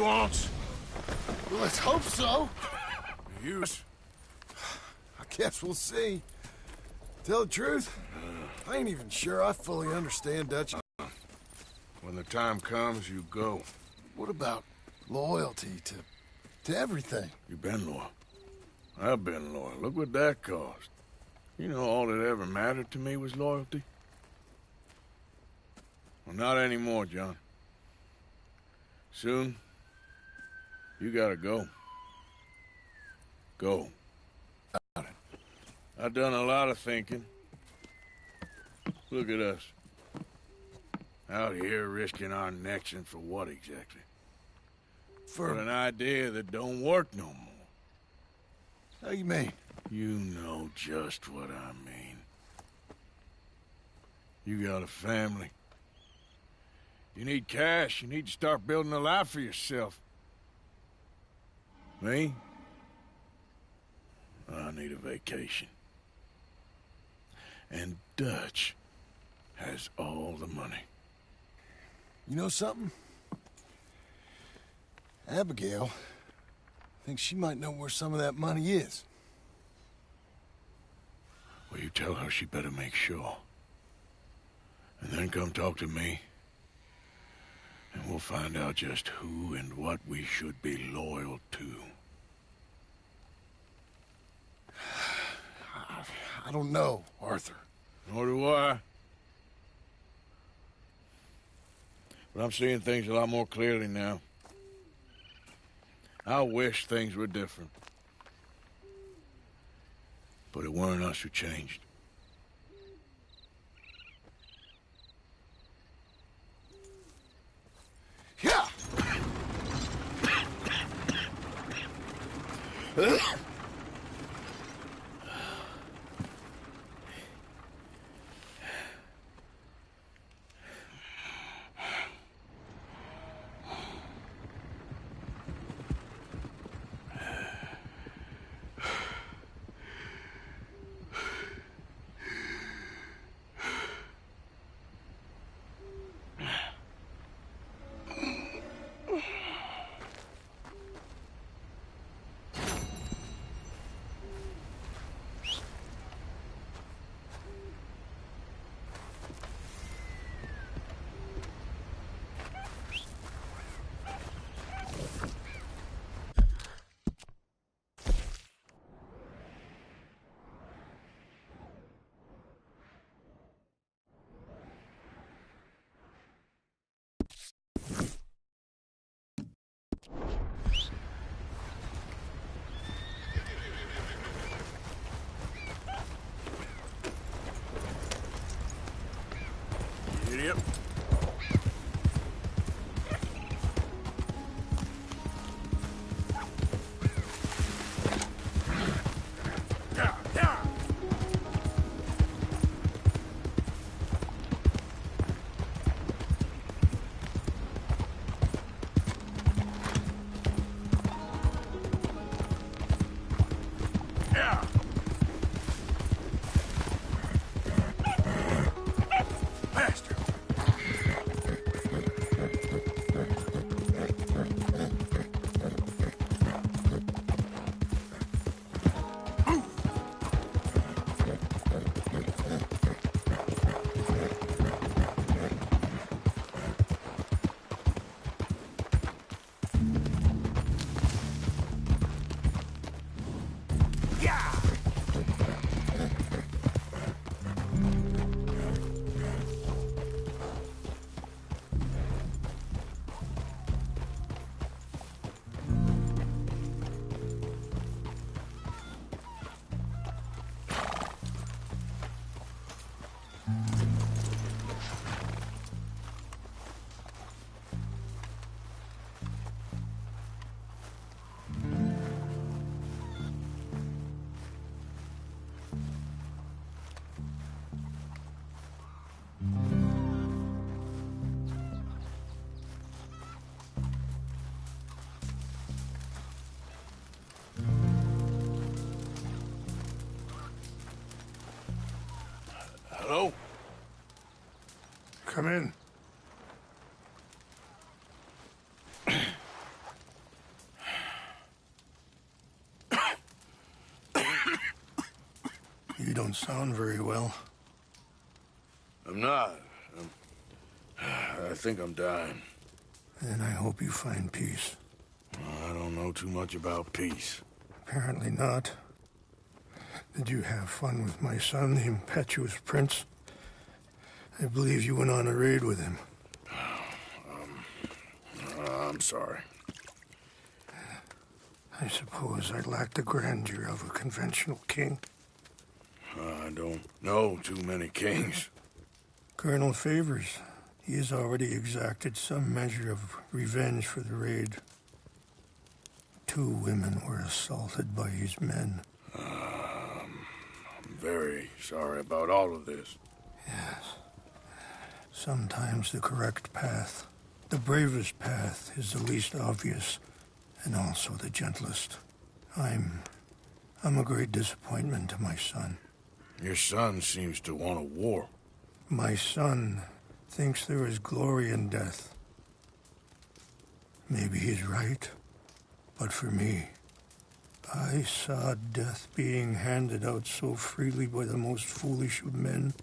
wants? Well, let's hope so. You... I guess we'll see. Tell the truth, I ain't even sure I fully understand Dutch. When the time comes, you go. What about loyalty to everything? You've been loyal. I've been loyal. Look what that cost. You know all that ever mattered to me was loyalty? Well, not anymore, John. Soon, you gotta go. Go. I've done a lot of thinking. Look at us. Out here risking our necks, and for what exactly? For an idea that don't work no more. How you mean? You know just what I mean. You got a family. You need cash. You need to start building a life for yourself. Me? I need a vacation. And Dutch has all the money. You know something? Abigail thinks she might know where some of that money is. Well, you tell her she better make sure. And then come talk to me. And we'll find out just who and what we should be loyal to. I don't know, Arthur. Nor do I. But I'm seeing things a lot more clearly now. I wish things were different. But it weren't us who changed. Yeah! Idiot. Hello? Come in. don't sound very well. I'm not. I think I'm dying. And I hope you find peace. I don't know too much about peace. Apparently not. Did you have fun with my son, the impetuous prince? I believe you went on a raid with him. I'm sorry. I suppose I lack the grandeur of a conventional king. I don't know too many kings. Colonel Favors, he has already exacted some measure of revenge for the raid. 2 women were assaulted by his men. I'm very sorry about all of this. Yes. Sometimes the correct path, the bravest path, is the least obvious, and also the gentlest. I'm a great disappointment to my son. Your son seems to want a war. My son thinks there is glory in death. Maybe he's right, but for me, I saw death being handed out so freely by the most foolish of men,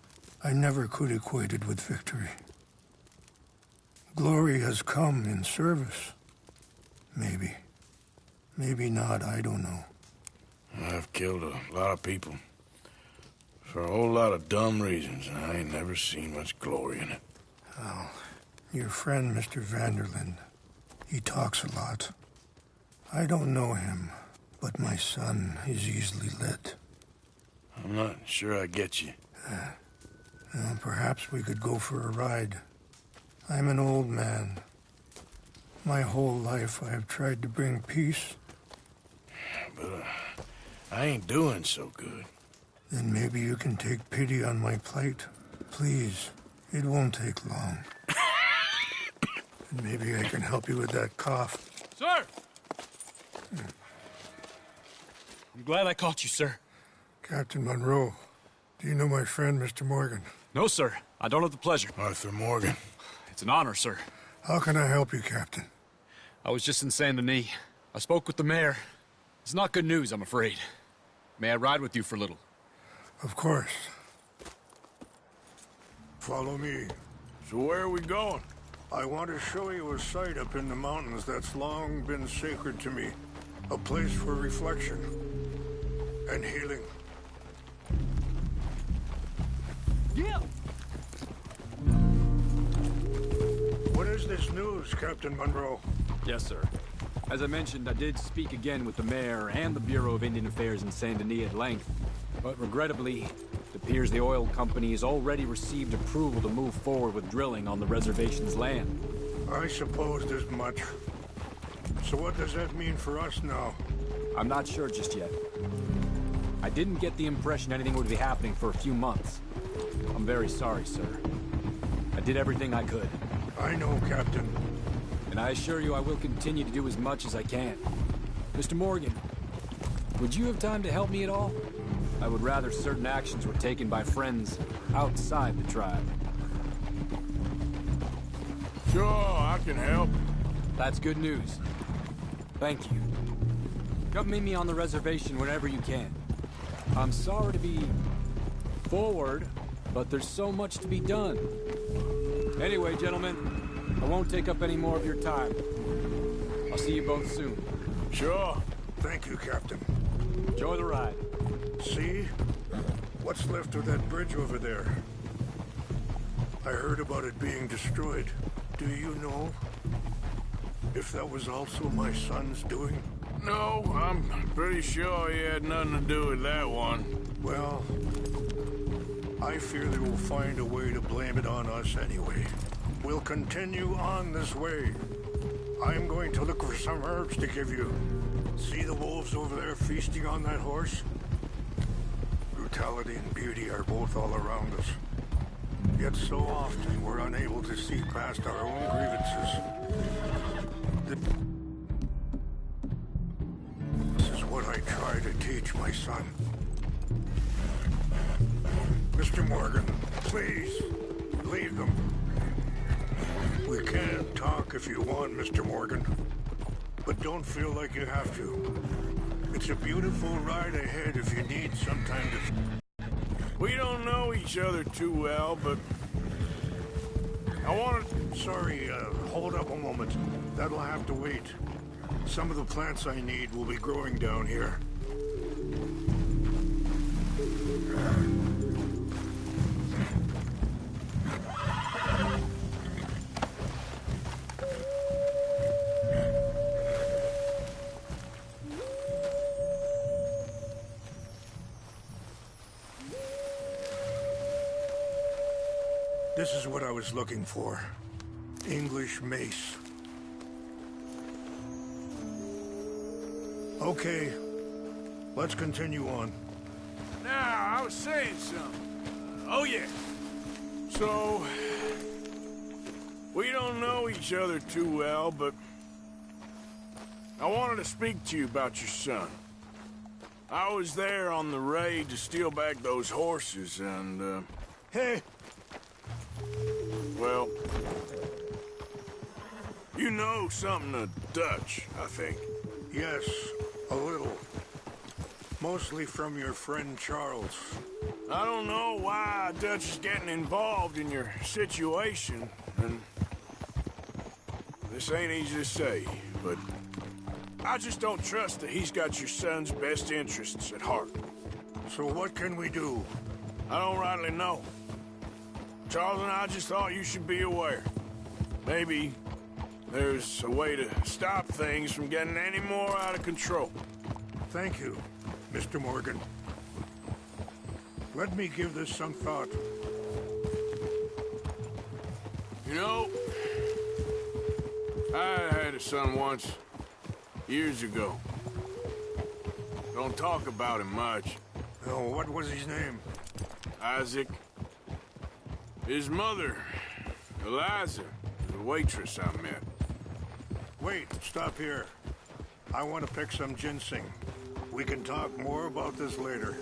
I never could equate it with victory. Glory has come in service. Maybe. Maybe not, I don't know. I've killed a lot of people. For a whole lot of dumb reasons, and I ain't never seen much glory in it. Oh, your friend, Mr. Vanderlyn, he talks a lot. I don't know him, but my son is easily led. I'm not sure I get you. Well, perhaps we could go for a ride. I'm an old man. My whole life I have tried to bring peace. But I ain't doing so good. Then maybe you can take pity on my plight. Please, it won't take long. And maybe I can help you with that cough. Sir! I'm glad I caught you, sir. Captain Monroe, do you know my friend, Mr. Morgan? No, sir. I don't have the pleasure. Arthur Morgan. It's an honor, sir. How can I help you, Captain? I was just in Saint Denis. I spoke with the mayor. It's not good news, I'm afraid. May I ride with you for a little? Of course. Follow me. So where are we going? I want to show you a site up in the mountains that's long been sacred to me. A place for reflection and healing. Yeah! What is this news, Captain Monroe? Yes, sir. As I mentioned, I did speak again with the mayor and the Bureau of Indian Affairs in Saint Denis at length. But regrettably, it appears the oil company has already received approval to move forward with drilling on the reservation's land. I supposed as much. So what does that mean for us now? I'm not sure just yet. I didn't get the impression anything would be happening for a few months. I'm very sorry, sir. I did everything I could. I know, Captain. And I assure you I will continue to do as much as I can. Mr. Morgan, would you have time to help me at all? I would rather certain actions were taken by friends outside the tribe. Sure, I can help. That's good news. Thank you. Come meet me on the reservation whenever you can. I'm sorry to be forward, but there's so much to be done. Anyway, gentlemen, I won't take up any more of your time. I'll see you both soon. Sure. Thank you, Captain. Enjoy the ride. See? What's left of that bridge over there? I heard about it being destroyed. Do you know if that was also my son's doing? No, I'm pretty sure he had nothing to do with that one. Well, I fear they will find a way to blame it on us anyway. We'll continue on this way. I'm going to look for some herbs to give you. See the wolves over there feasting on that horse? Brutality and beauty are both all around us. Yet so often we're unable to see past our own grievances. This is what I try to teach my son. Mr. Morgan, please, leave them. We can talk if you want, Mr. Morgan, but don't feel like you have to. It's a beautiful ride ahead if you need some time to... We don't know each other too well, but I want to... Sorry, hold up a moment. That'll have to wait. Some of the plants I need will be growing down here. This is what I was looking for. English mace. Okay, let's continue on. Now, I was saying something. Oh, yeah. So, we don't know each other too well, but I wanted to speak to you about your son. I was there on the raid to steal back those horses, and, Hey! well, you know something of Dutch, I think. Yes, a little. Mostly from your friend Charles. I don't know why Dutch is getting involved in your situation, and this ain't easy to say, but I just don't trust that he's got your son's best interests at heart. So what can we do? I don't rightly know. Charles and I just thought you should be aware. Maybe there's a way to stop things from getting any more out of control. Thank you, Mr. Morgan. Let me give this some thought. You know, I had a son once, years ago. Don't talk about him much. Oh, what was his name? Isaac. His mother, Eliza, the waitress I met. Wait, stop here. I want to pick some ginseng. We can talk more about this later.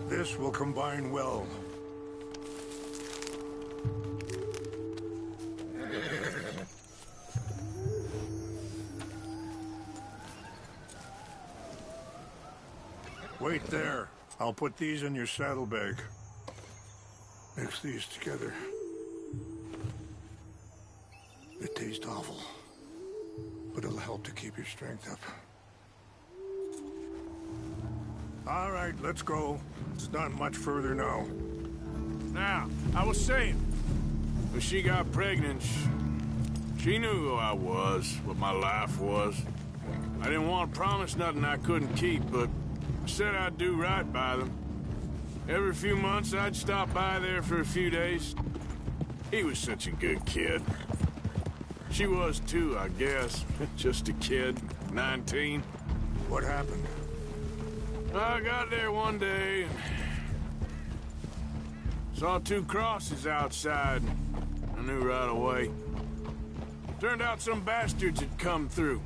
This will combine well. Wait there. I'll put these in your saddlebag. Mix these together. It tastes awful, but it'll help to keep your strength up. All right, let's go. It's not much further now. Now, I was saying, when she got pregnant, she knew who I was, what my life was. I didn't want to promise nothing I couldn't keep, but I said I'd do right by them. Every few months, I'd stop by there for a few days. He was such a good kid. She was too, I guess. Just a kid, 19. What happened? I got there one day and saw two crosses outside. I knew right away. Turned out some bastards had come through.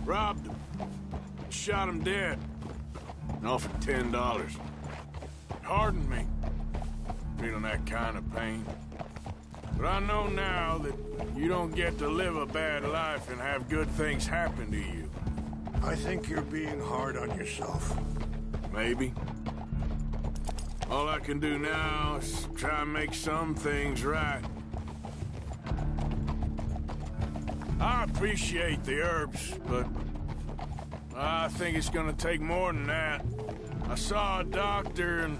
Robbed them. Shot them dead. And offered $10. It hardened me. Feeling that kind of pain. But I know now that you don't get to live a bad life and have good things happen to you. I think you're being hard on yourself. Maybe. All I can do now is try and make some things right. I appreciate the herbs, but I think it's gonna take more than that. I saw a doctor and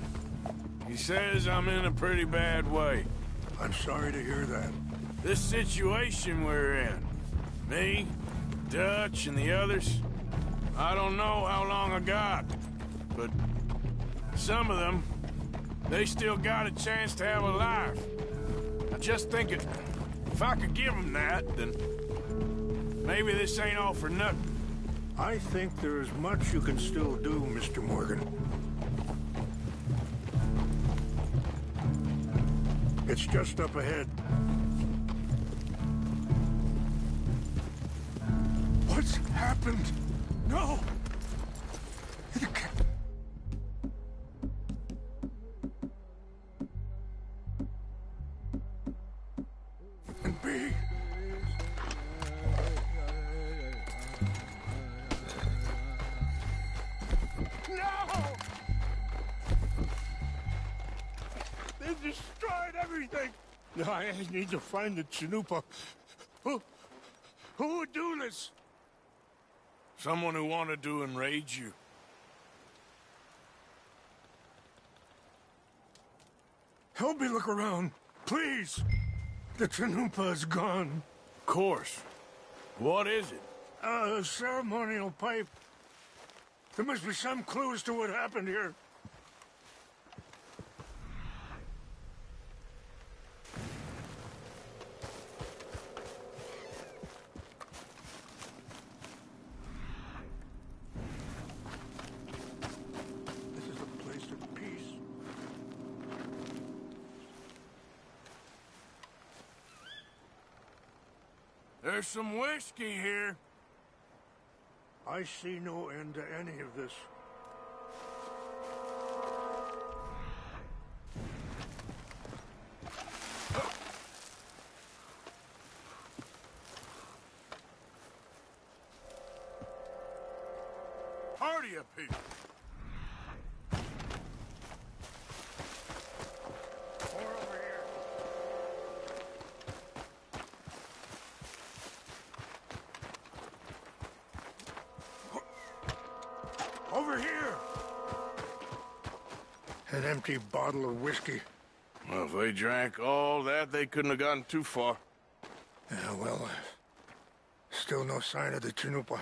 he says I'm in a pretty bad way. I'm sorry to hear that. This situation we're in, me, Dutch, and the others, I don't know how long I got, but some of them, they still got a chance to have a life. I just think if I could give them that, then maybe this ain't all for nothing. I think there is much you can still do, Mr. Morgan. It's just up ahead. What's happened? No! You can't... everything. I need to find the Chanupa. Who would do this? Someone who wanted to enrage you. Help me look around, please. The Chanupa is gone. Of course. What is it? A ceremonial pipe. There must be some clues to what happened here. This is a place of peace. There's some whiskey here. I see no end to any of this. Party up here. More over here. Over here! An empty bottle of whiskey. Well, if they drank all that, they couldn't have gotten too far. Yeah, well, still no sign of the Chanupa.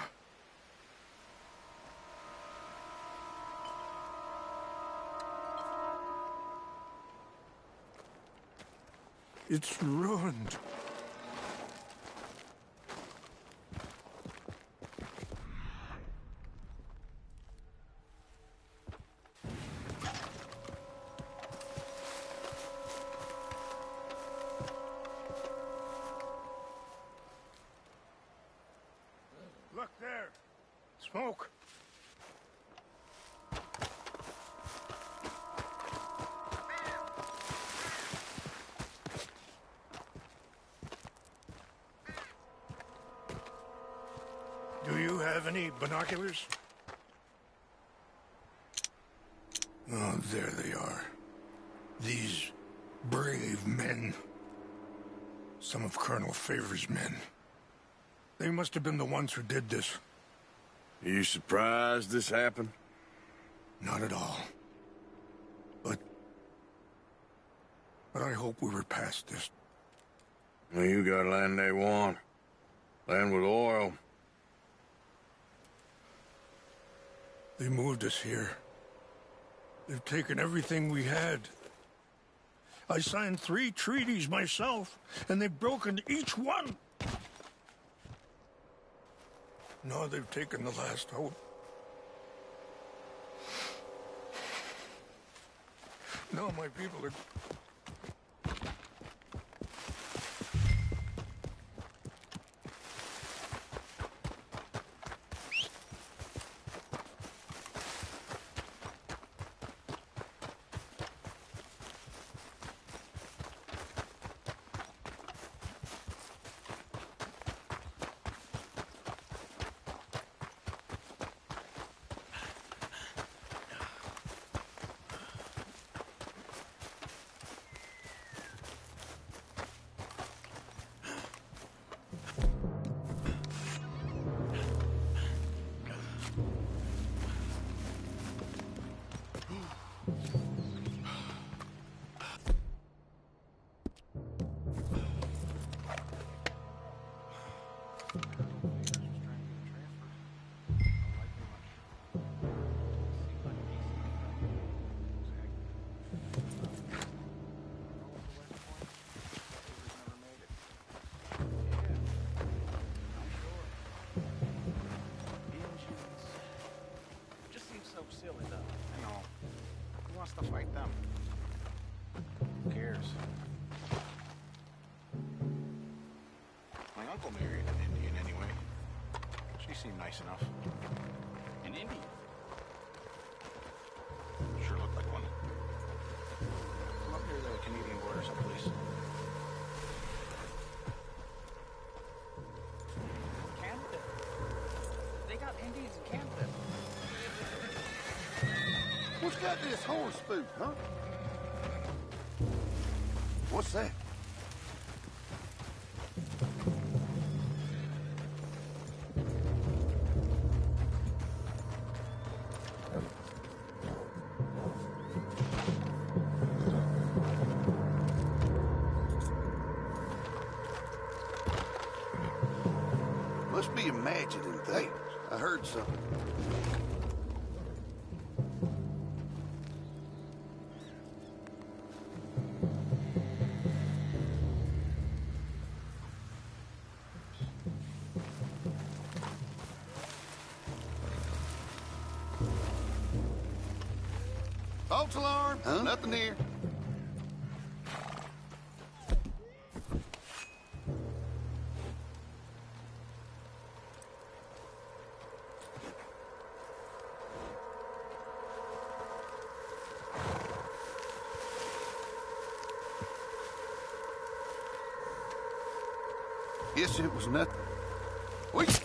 It's ruined. Look there. Smoke. Do you have any binoculars? Oh, there they are. These brave men. Some of Colonel Favor's men. They must have been the ones who did this. Are you surprised this happened? Not at all. But I hope we were past this. Well, you got land they want. Land with oil. They moved us here. They've taken everything we had. I signed 3 treaties myself, and they've broken each one. Now they've taken the last hope. Now my people are... silly, though. You know, who wants to fight them? Who cares? My uncle married an Indian anyway. She seemed nice enough. An Indian? Sure looked like one. Come up near the Canadian border someplace. Canada? They got Indians in Canada. What's got this horse spook, huh? What's that? Must be imagining things. I heard something. False alarm. Huh? Nothing here. Guess it was nothing. Wait.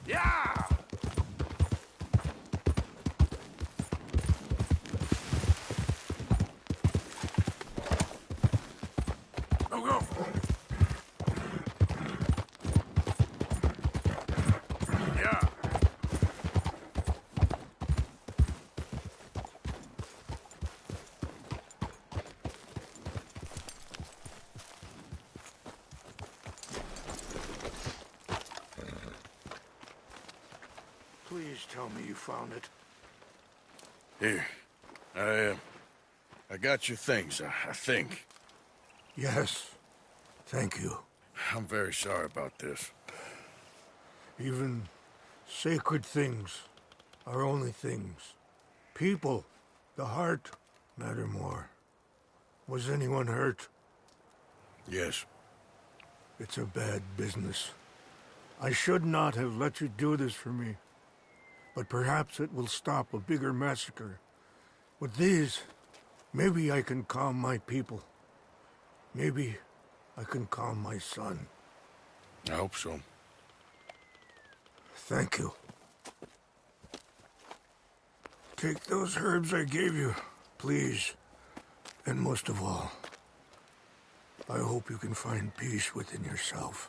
Yeah! Go, go! Yeah! Please tell me you found it. Here. I got your things, I think. Yes. Thank you. I'm very sorry about this. Even sacred things are only things. People, the heart, matter more. Was anyone hurt? Yes. It's a bad business. I should not have let you do this for me. But perhaps it will stop a bigger massacre. With these, maybe I can calm my people. Maybe I can calm my son. I hope so. Thank you. Take those herbs I gave you, please. And most of all, I hope you can find peace within yourself.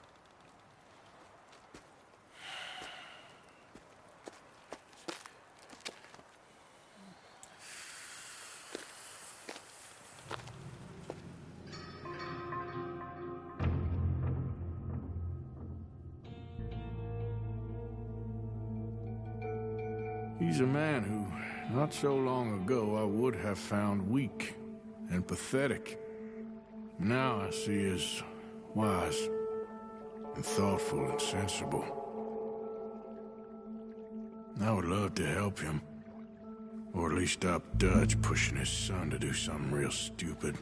He's a man who, not so long ago, I would have found weak and pathetic. Now I see as wise and thoughtful and sensible. I would love to help him, or at least stop Dutch pushing his son to do something real stupid.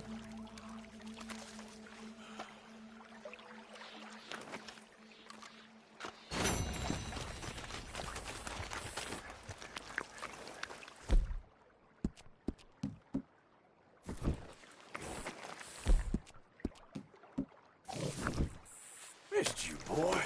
Missed you, boy.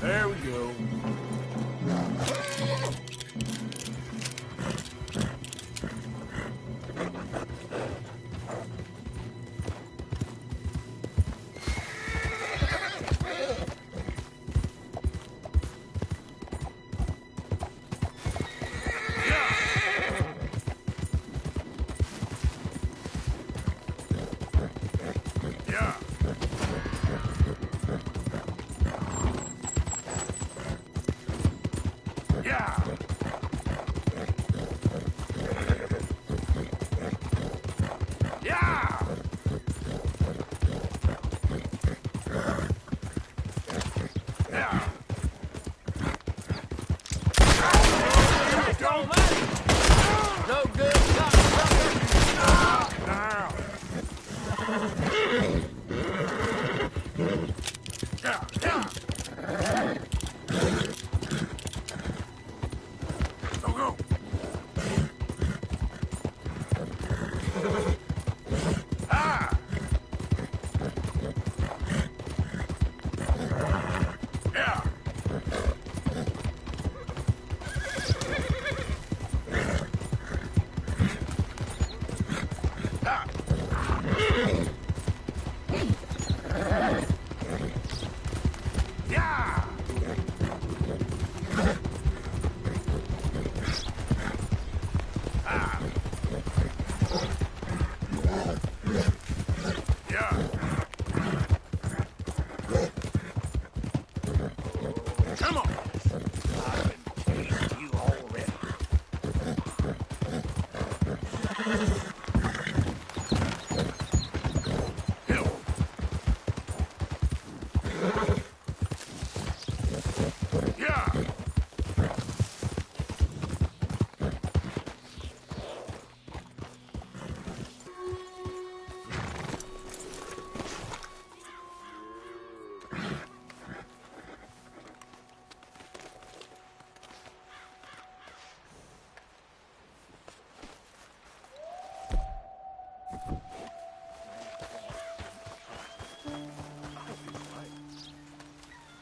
There we go.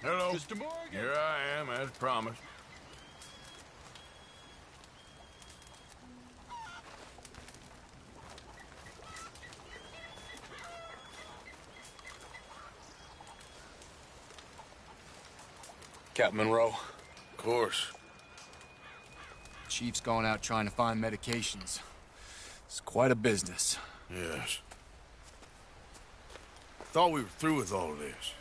Hello. Mr. Morgan. Here I am, as promised. Captain Monroe. Of course. Chief's going out trying to find medications. It's quite a business. Yes. Thought we were through with all of this.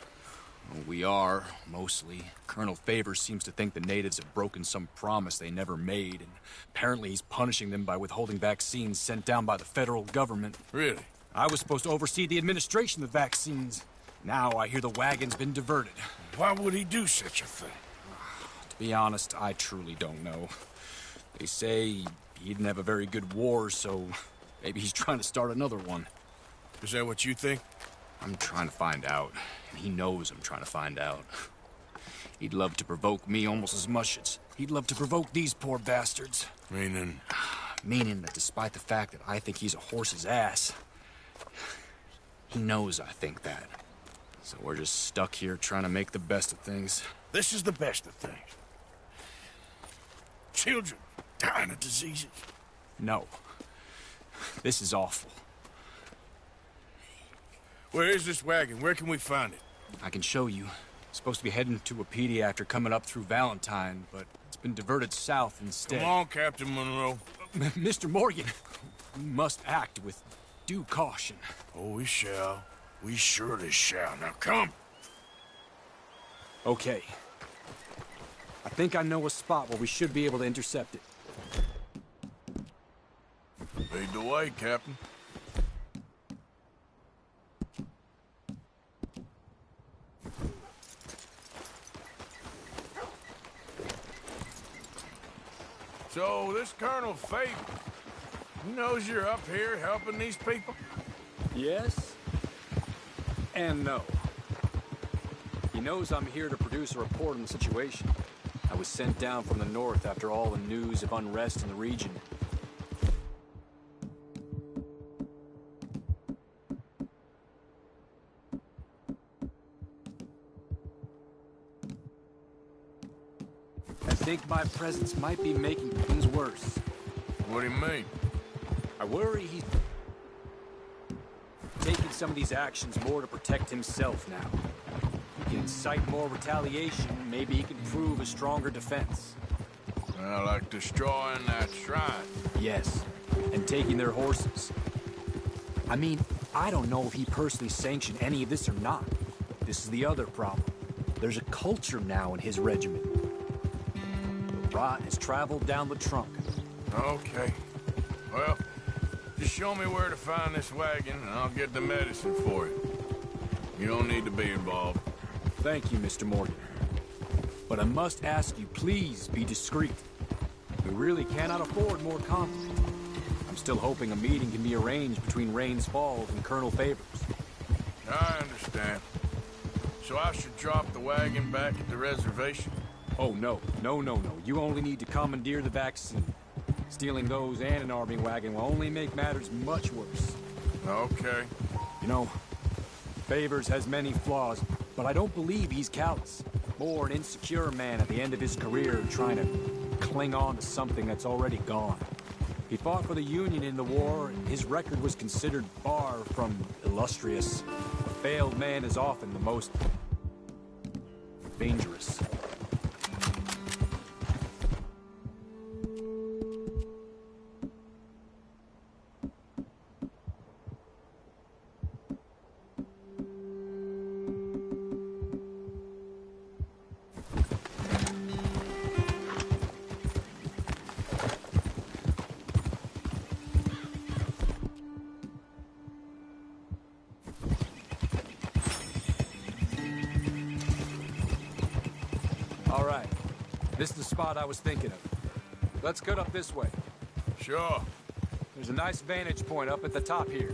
Well, we are, mostly. Colonel Favors seems to think the natives have broken some promise they never made, and apparently he's punishing them by withholding vaccines sent down by the federal government. Really? I was supposed to oversee the administration of the vaccines. Now I hear the wagon's been diverted. Why would he do such a thing? To be honest, I truly don't know. They say he didn't have a very good war, so maybe he's trying to start another one. Is that what you think? I'm trying to find out, and he knows I'm trying to find out. He'd love to provoke me almost as much as he'd love to provoke these poor bastards. Meaning? Meaning that despite the fact that I think he's a horse's ass, he knows I think that. So we're just stuck here trying to make the best of things. This is the best of things. Children dying of diseases. No. This is awful. Where is this wagon? Where can we find it? I can show you. It's supposed to be heading to a PD after coming up through Valentine, but it's been diverted south instead. Come on, Captain Monroe. Mr. Morgan, we must act with due caution. Oh, we shall. We surely shall. Now, come. Okay. I think I know a spot where we should be able to intercept it. Lead the way, Captain. So, this Colonel Fate, he knows you're up here helping these people? Yes. And no. He knows I'm here to produce a report on the situation. I was sent down from the north after all the news of unrest in the region. think my presence might be making things worse. What do you mean? I worry he's taking some of these actions more to protect himself now. He can incite more retaliation, maybe he can prove a stronger defense. Well, like destroying that shrine. Yes, and taking their horses. I mean, I don't know if he personally sanctioned any of this or not. This is the other problem. There's a culture now in his regiment. The rot has traveled down the trunk. Okay. Well, just show me where to find this wagon, and I'll get the medicine for it. You don't need to be involved. Thank you, Mr. Morgan. But I must ask you, please be discreet. We really cannot afford more conflict. I'm still hoping a meeting can be arranged between Rains Falls and Colonel Favors. I understand. So I should drop the wagon back at the reservation? Oh, no. No. You only need to commandeer the vaccine. Stealing those and an army wagon will only make matters much worse. Okay. You know, Favors has many flaws, but I don't believe he's callous. More an insecure man at the end of his career trying to cling on to something that's already gone. He fought for the Union in the war, and his record was considered far from illustrious. A failed man is often the most dangerous. All right. This is the spot I was thinking of. Let's cut up this way. Sure. There's a nice vantage point up at the top here.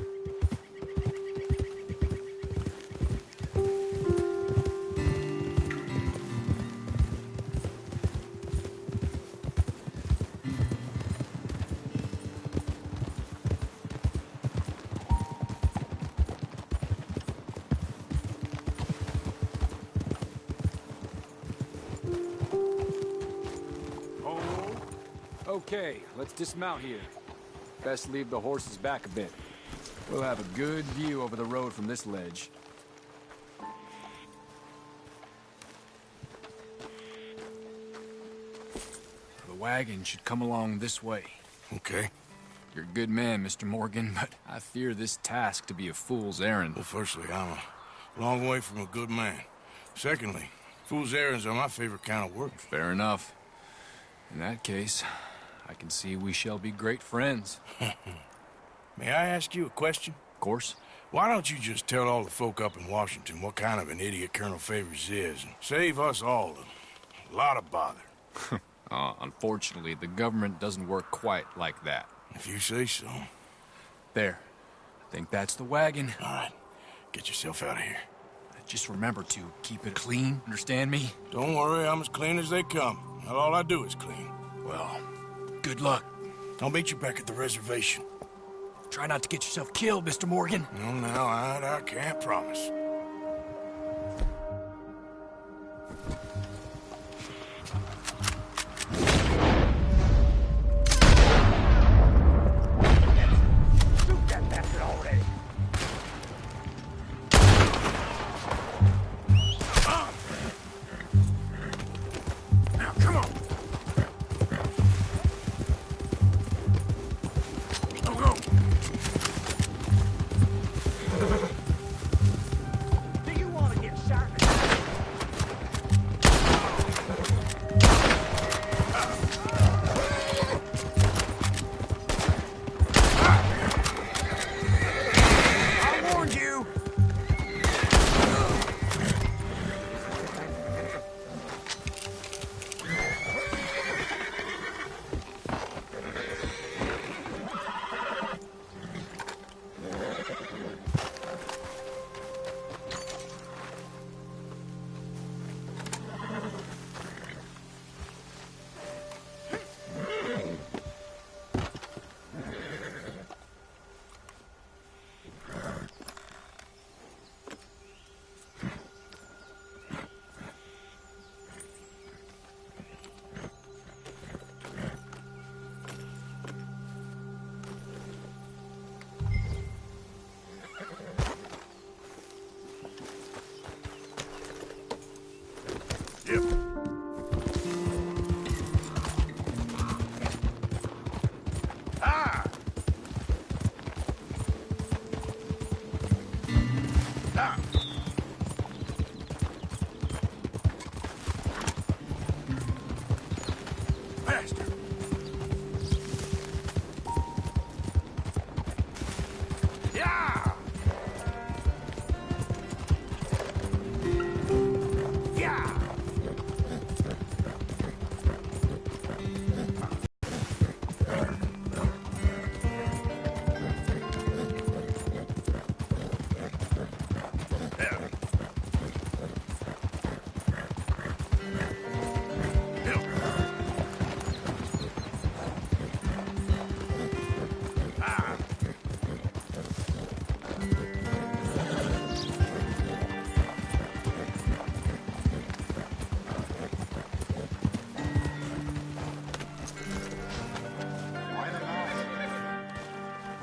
Okay, let's dismount here. Best leave the horses back a bit. We'll have a good view over the road from this ledge. The wagon should come along this way. Okay. You're a good man, Mr. Morgan, but I fear this task to be a fool's errand. Well, firstly, I'm a long way from a good man. Secondly, fool's errands are my favorite kind of work. Fair enough. In that case, I can see we shall be great friends. May I ask you a question? Of course. Why don't you just tell all the folk up in Washington what kind of an idiot Colonel Favors is, and save us all a lot of bother? Unfortunately, the government doesn't work quite like that. If you say so. There. I think that's the wagon. All right. Get yourself out of here. Just remember to keep it clean, understand me? Don't worry, I'm as clean as they come. Not all I do is clean. Well, good luck. I'll meet you back at the reservation. Try not to get yourself killed, Mr. Morgan. No, I can't promise.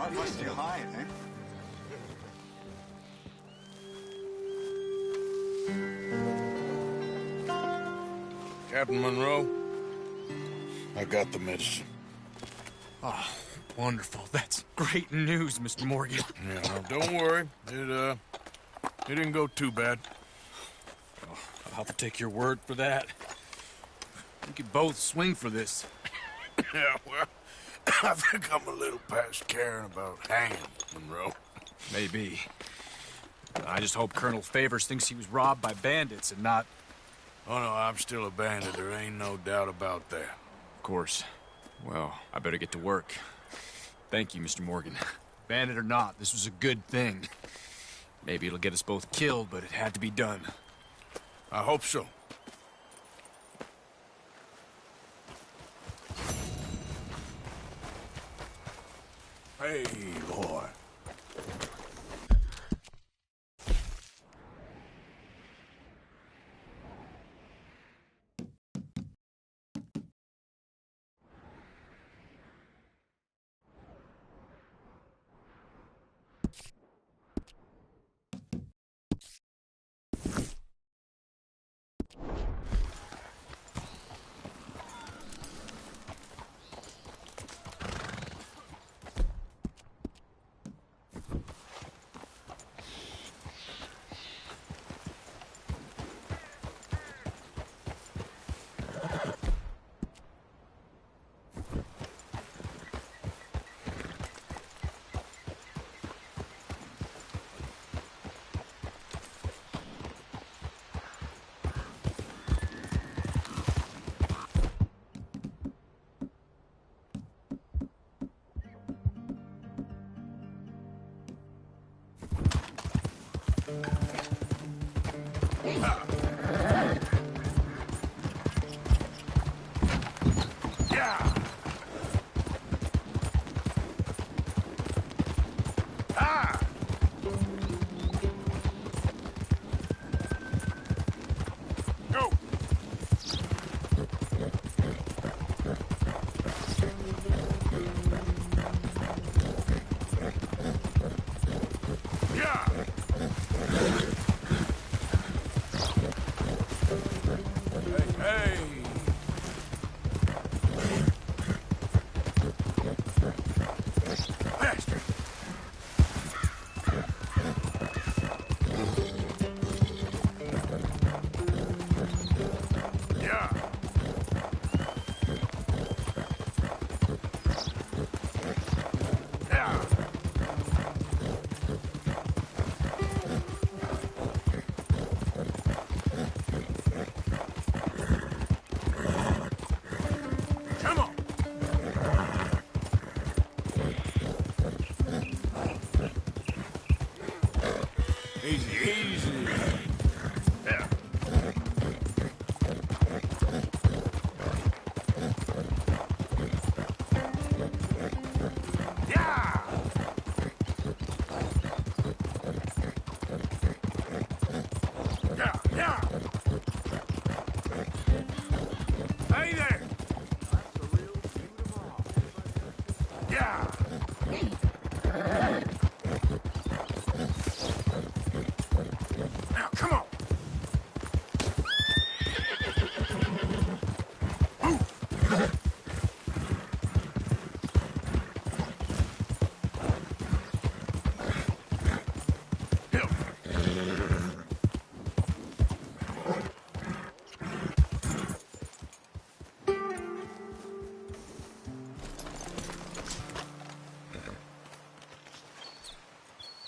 I must you lying, eh? Captain Monroe, I got the medicine. Oh, wonderful. That's great news, Mr. Morgan. Yeah, now don't worry. It didn't go too bad. Oh, I'll have to take your word for that. We could both swing for this. Yeah, well, I think I'm a little past caring about hanging, Monroe. Maybe. I just hope Colonel Favors thinks he was robbed by bandits and not... Oh, no, I'm still a bandit. There ain't no doubt about that. Of course. Well, I better get to work. Thank you, Mr. Morgan. Bandit or not, this was a good thing. Maybe it'll get us both killed, but it had to be done. I hope so. Hey, boy.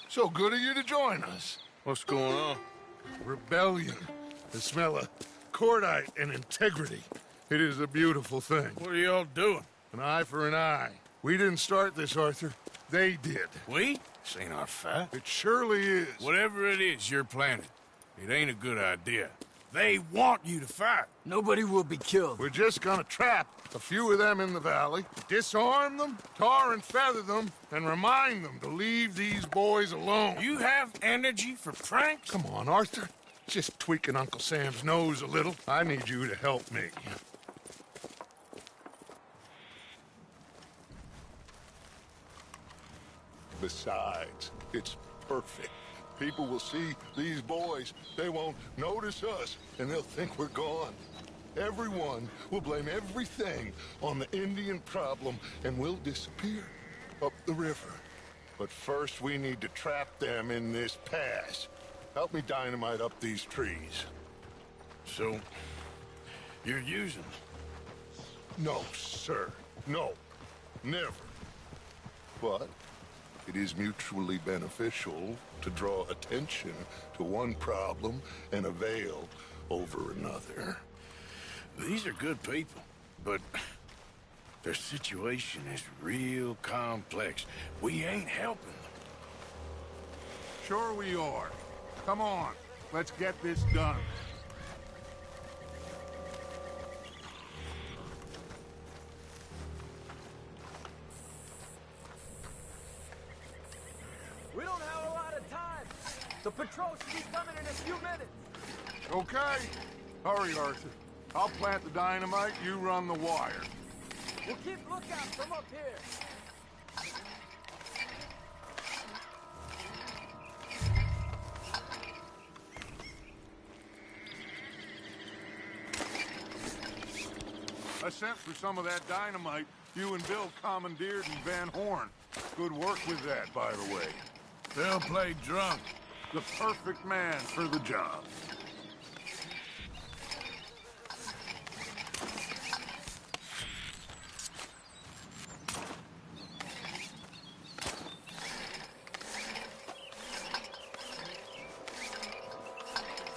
So good of you to join us. What's going on? Rebellion. The smell of cordite and integrity. It is a beautiful thing. What are y'all doing? An eye for an eye. We didn't start this, Arthur. They did. We? This ain't our fight. It surely is. Whatever it is you're planning, it ain't a good idea. They want you to fight. Nobody will be killed. We're just gonna trap a few of them in the valley, disarm them, tar and feather them, and remind them to leave these boys alone. You have energy for pranks? Come on, Arthur. Just tweaking Uncle Sam's nose a little. I need you to help me. Besides, it's perfect. People will see these boys. They won't notice us, and they'll think we're gone. Everyone will blame everything on the Indian problem, and we'll disappear up the river. But first, we need to trap them in this pass. Help me dynamite up these trees. So, you're using them? No, sir. No. Never. But it is mutually beneficial to draw attention to one problem and avail over another. These are good people, but their situation is real complex. We ain't helping them. Sure we are. Come on, let's get this done. We don't have a lot of time. The patrol should be coming in a few minutes. Okay. Hurry, Arthur. I'll plant the dynamite, you run the wire. We'll keep lookout from up here. I sent for some of that dynamite you and Bill commandeered in Van Horn. Good work with that, by the way. They'll play drunk. The perfect man for the job.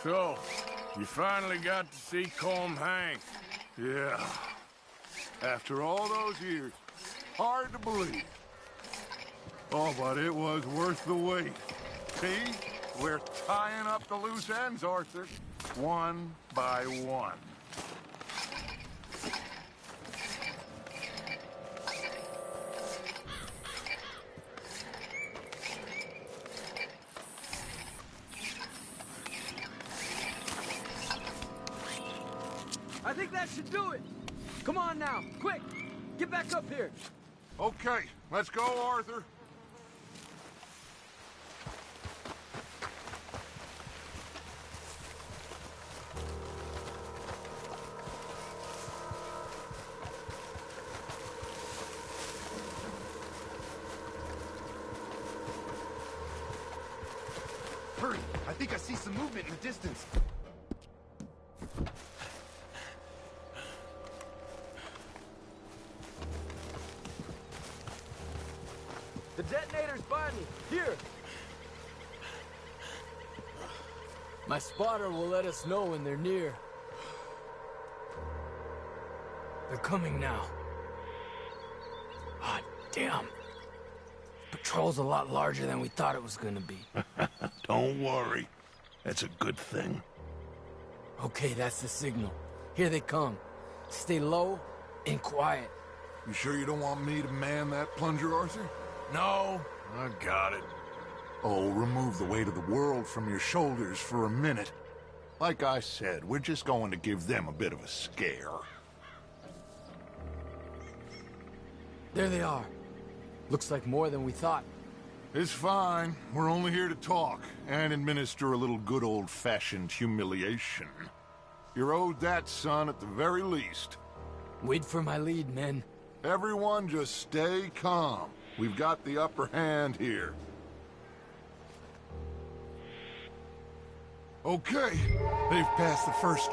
So, you finally got to see Colm hang. Yeah. After all those years. Hard to believe. Oh, but it was worth the wait. See? We're tying up the loose ends, Arthur. One by one. I think that should do it. Come on now, quick. Get back up here. Okay, let's go, Arthur. Hurry! I think I see some movement in the distance. The detonator's by me. Here. My spotter will let us know when they're near. They're coming now. Ah, damn. Patrol's a lot larger than we thought it was gonna be. Don't worry. That's a good thing. Okay, that's the signal. Here they come. Stay low and quiet. You sure you don't want me to man that plunger, Arthur? No, I got it. Oh, remove the weight of the world from your shoulders for a minute. Like I said, we're just going to give them a bit of a scare. There they are. Looks like more than we thought. It's fine. We're only here to talk and administer a little good old-fashioned humiliation. You're owed that, son, at the very least. Wait for my lead, men. Everyone just stay calm. We've got the upper hand here. Okay, they've passed the first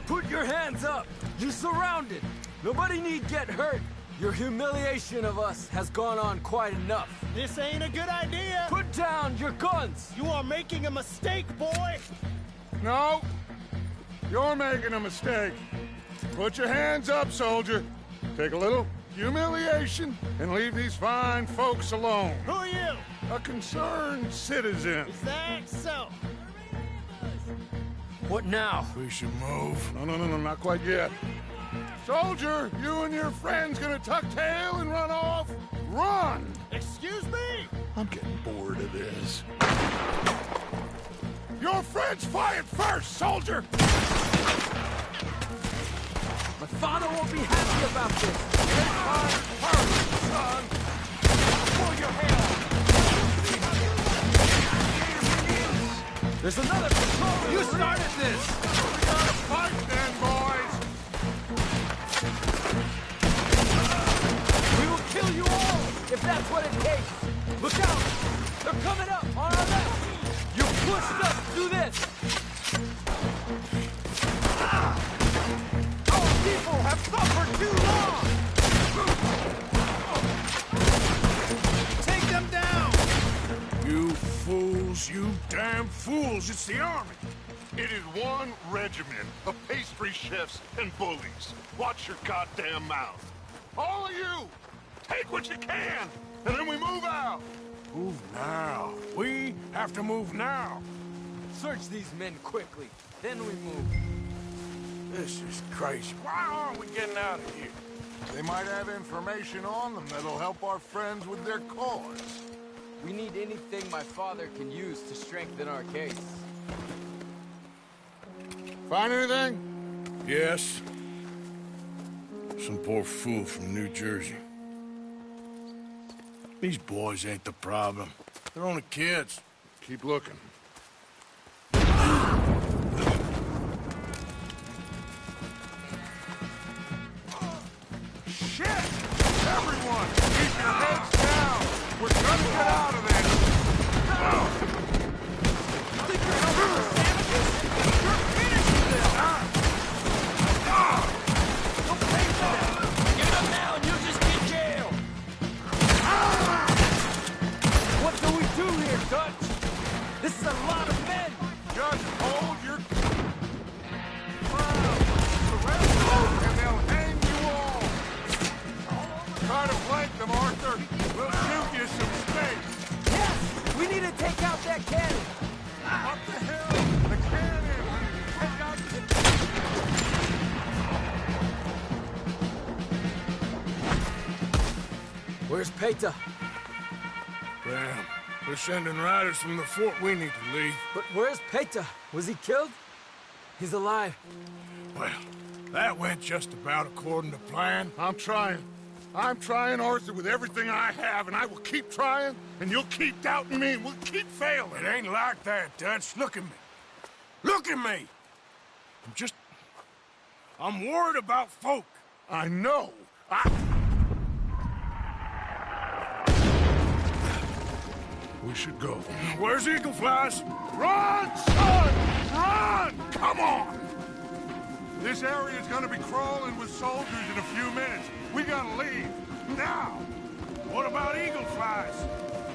Put your hands up! You're surrounded! Nobody need get hurt! Your humiliation of us has gone on quite enough. This ain't a good idea. Put down your guns! You are making a mistake, boy. No! You're making a mistake. Put your hands up, soldier. Take a little humiliation and leave these fine folks alone. Who are you? A concerned citizen. Is that so? What now? We should move. No, not quite yet. Soldier, you and your friend's gonna tuck tail and run off? Run! Excuse me? I'm getting bored of this. Your friends fired first, soldier! My father won't be happy about this. Hurry, son! Pull your hair out! There's another patrol. You started this! We gotta fight then, boys! We will kill you all if that's what it takes. Look out! They're coming up on our left. You pushed us to this. Our people have suffered too long! Take them down! You fools, you damn fools! It's the army! It is one regiment of pastry chefs and bullies. Watch your goddamn mouth. All of you, take what you can, and then we move out. Move now. We have to move now. Search these men quickly. Then we move. This is crazy. Why aren't we getting out of here? They might have information on them that'll help our friends with their cause. We need anything my father can use to strengthen our case. Find anything? Yes. Some poor fool from New Jersey. These boys ain't the problem. They're only kids. Keep looking. Shit! Everyone, keep your heads down! We're gonna get out of this! You think you're helping the sandwiches? You're finishing this! Don't pay for that! Get up now and you'll just get jailed! What do we do here, Dutch? This is a lot of men. Just hold your ground! Surrender and they'll hang you all! Try to flank them, Arthur! We'll shoot you some space! Yes, we need to take out that cannon. What the hell? The cannon! Take out the... Where's Peta? Damn. We're sending riders from the fort. We need to leave. But where's Peta? Was he killed? He's alive. Well, that went just about according to plan. I'm trying, Arthur, with everything I have, and I will keep trying, and you'll keep doubting me, and we'll keep failing. It ain't like that, Dutch. Look at me. Look at me! I'm worried about folk. I know. We should go. Where's Eagle Flies? Run, son! Run! Come on! This area's gonna be crawling with soldiers in a few minutes. We gotta leave. Now! What about Eagle Flies?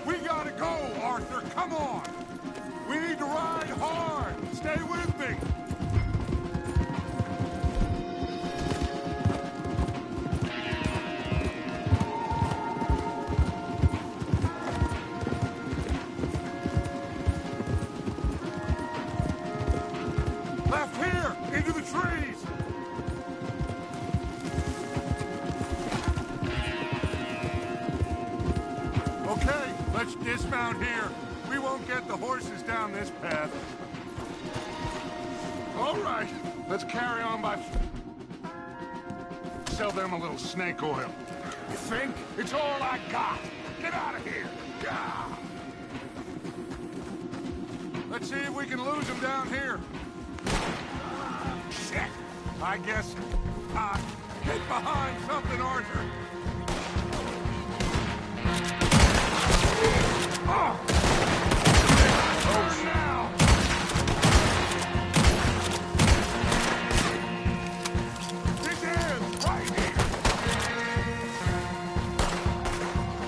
We gotta go, Arthur. Come on! We need to ride hard. Stay with me. Left here! Into the trees! Okay, let's dismount here. We won't get the horses down this path. All right, let's carry on by... Sell them a little snake oil. You think? It's all I got. Get out of here. Yeah. Let's see if we can lose them down here. Shit! I guess... get behind something, Arthur! Oh! Oh, now! This ends right here!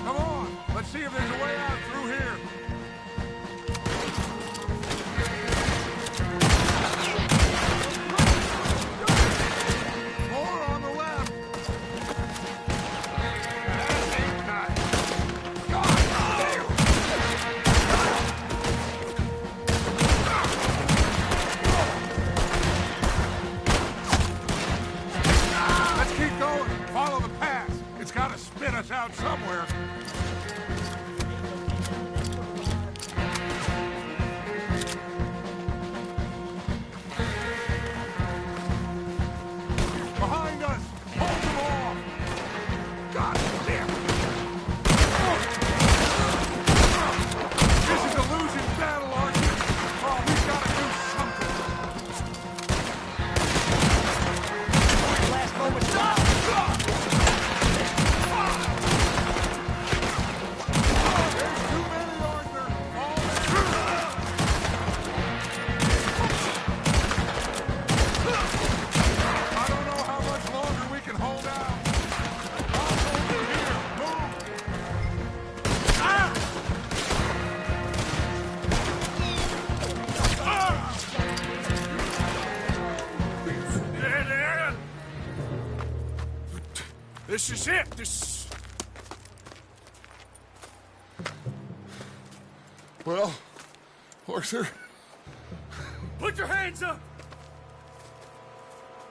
Come on! Let's see if there's a way out through here! More on the left! That ain't nice! God damn! Let's keep going. Follow the path. It's got to spit us out somewhere. Behind us! This is it. This... Well, Arthur... Put your hands up!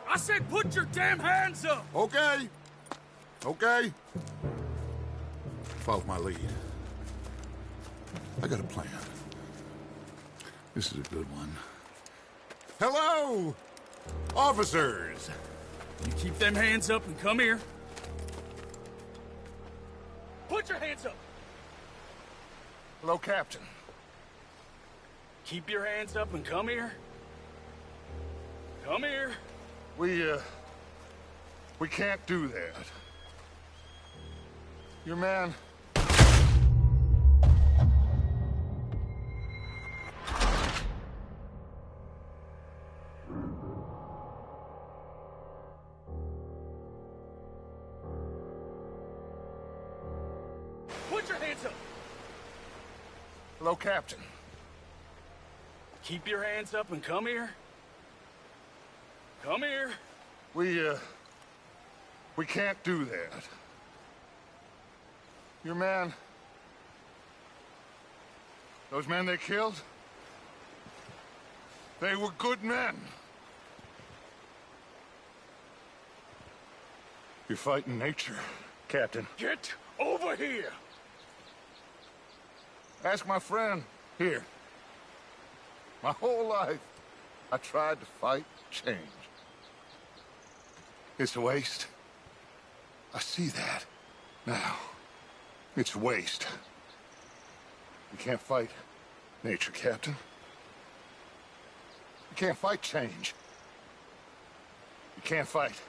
I said put your damn hands up! Okay. Okay. Follow my lead. I got a plan. This is a good one. Hello, officers! You keep them hands up and come here. Put your hands up! Hello, Captain. Keep your hands up and come here. Come here. We can't do that. Your man... Put your hands up! Hello, Captain. Keep your hands up and come here. Come here. We can't do that. Your man... Those men they killed? They were good men. You're fighting nature, Captain. Get over here! Ask my friend here. My whole life, I tried to fight change. It's a waste. I see that now. It's a waste. You can't fight nature, Captain. You can't fight change. You can't fight.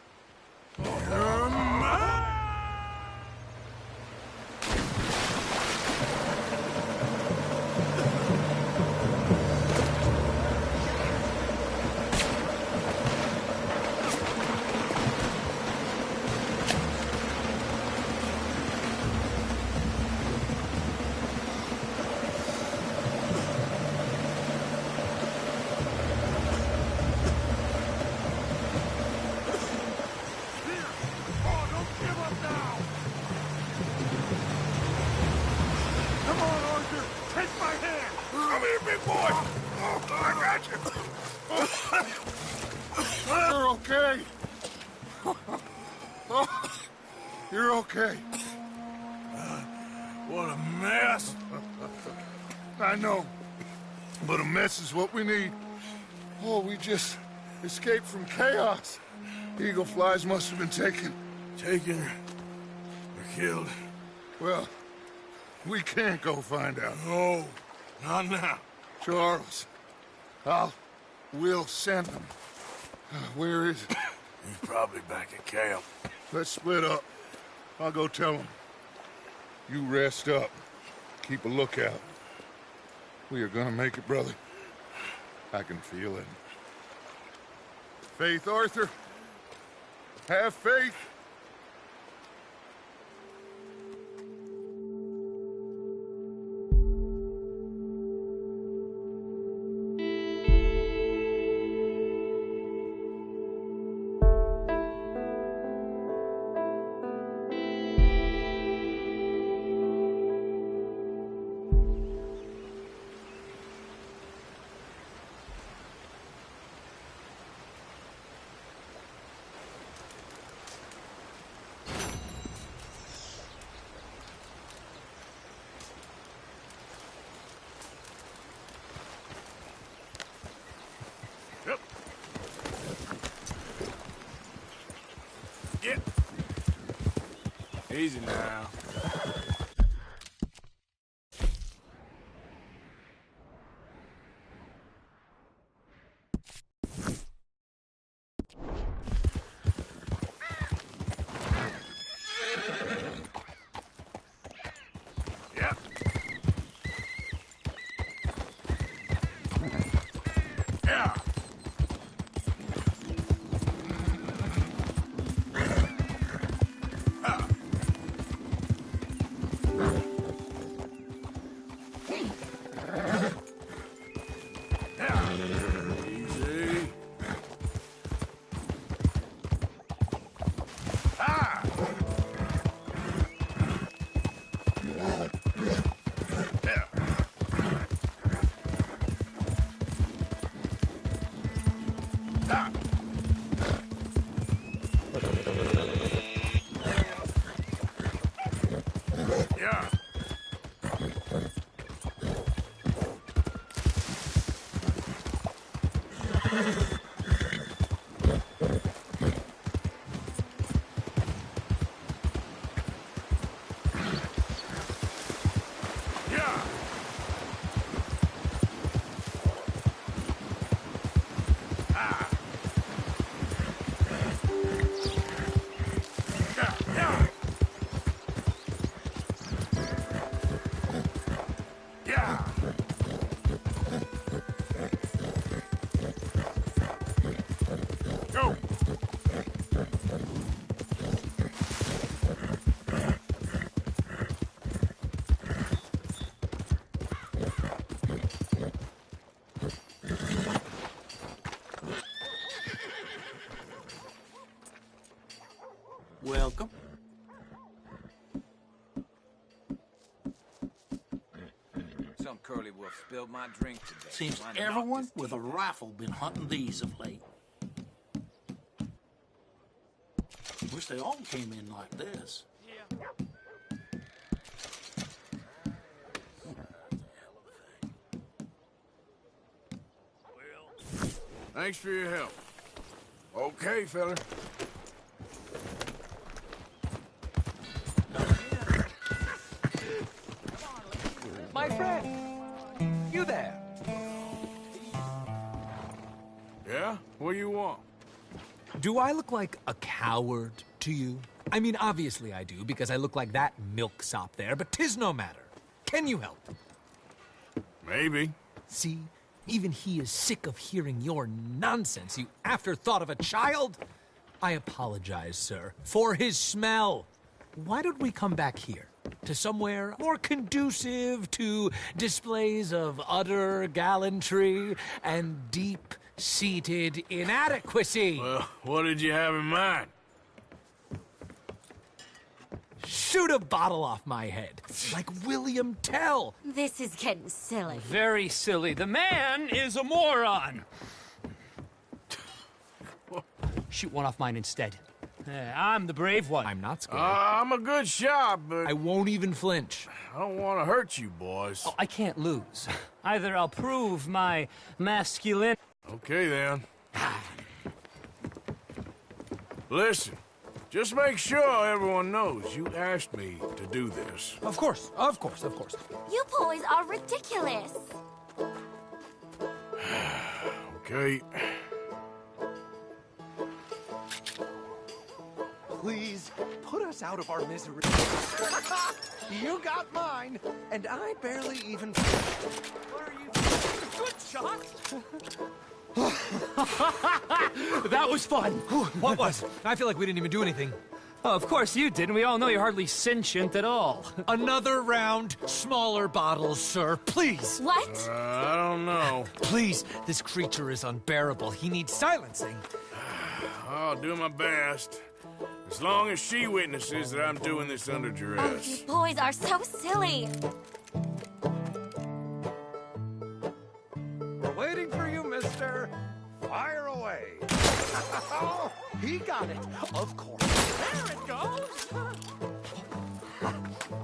You're okay. You're okay. What a mess. I know. But a mess is what we need. Oh, we just escaped from chaos. Eagle flies must have been taken. Taken or killed? Well, we can't go find out. No, not now. Charles, we'll send them. Where is it? He's probably back at camp. Let's split up. I'll go tell him. You rest up. Keep a lookout. We are gonna make it, brother. I can feel it. Faith, Arthur. Have faith. Get. Easy now. Yep. Yeah. Yeah. Go! Welcome. Some curly wolf spilled my drink today. Seems Trying to knock everyone this with a team. rifle been hunting these of late. Wish they all came in like this. Thanks for your help. Okay, fella. My friend! You there! Yeah? What do you want? Do I look like a coward to you? I mean, obviously I do, because I look like that milksop there, but 'tis no matter. Can you help? Maybe. See? Even he is sick of hearing your nonsense, you afterthought of a child. I apologize, sir, for his smell. Why don't we come back here? To somewhere more conducive to displays of utter gallantry and deep-seated inadequacy. Well, what did you have in mind? Shoot a bottle off my head, like William Tell. This is getting silly. Very silly. The man is a moron. Shoot one off mine instead. I'm the brave one. I'm not scared. I'm a good shot, but I won't even flinch. I don't want to hurt you, boys. I can't lose. Either I'll prove my masculinity. Okay, then. Listen, just make sure everyone knows you asked me to do this. Of course, of course, of course. You boys are ridiculous. Okay. Please, put us out of our misery. You got mine, and I barely even... What are you... Good shot! That was fun. What was? I feel like we didn't even do anything. Oh, of course you didn't. We all know you're hardly sentient at all. Another round, smaller bottles, sir, please. What? I don't know. Please, this creature is unbearable. He needs silencing. I'll do my best. As long as she witnesses that I'm doing this under Oh, duress. you boys are so silly. We're waiting for you, mister. Fire away. Oh, he got it. Of course. There it goes.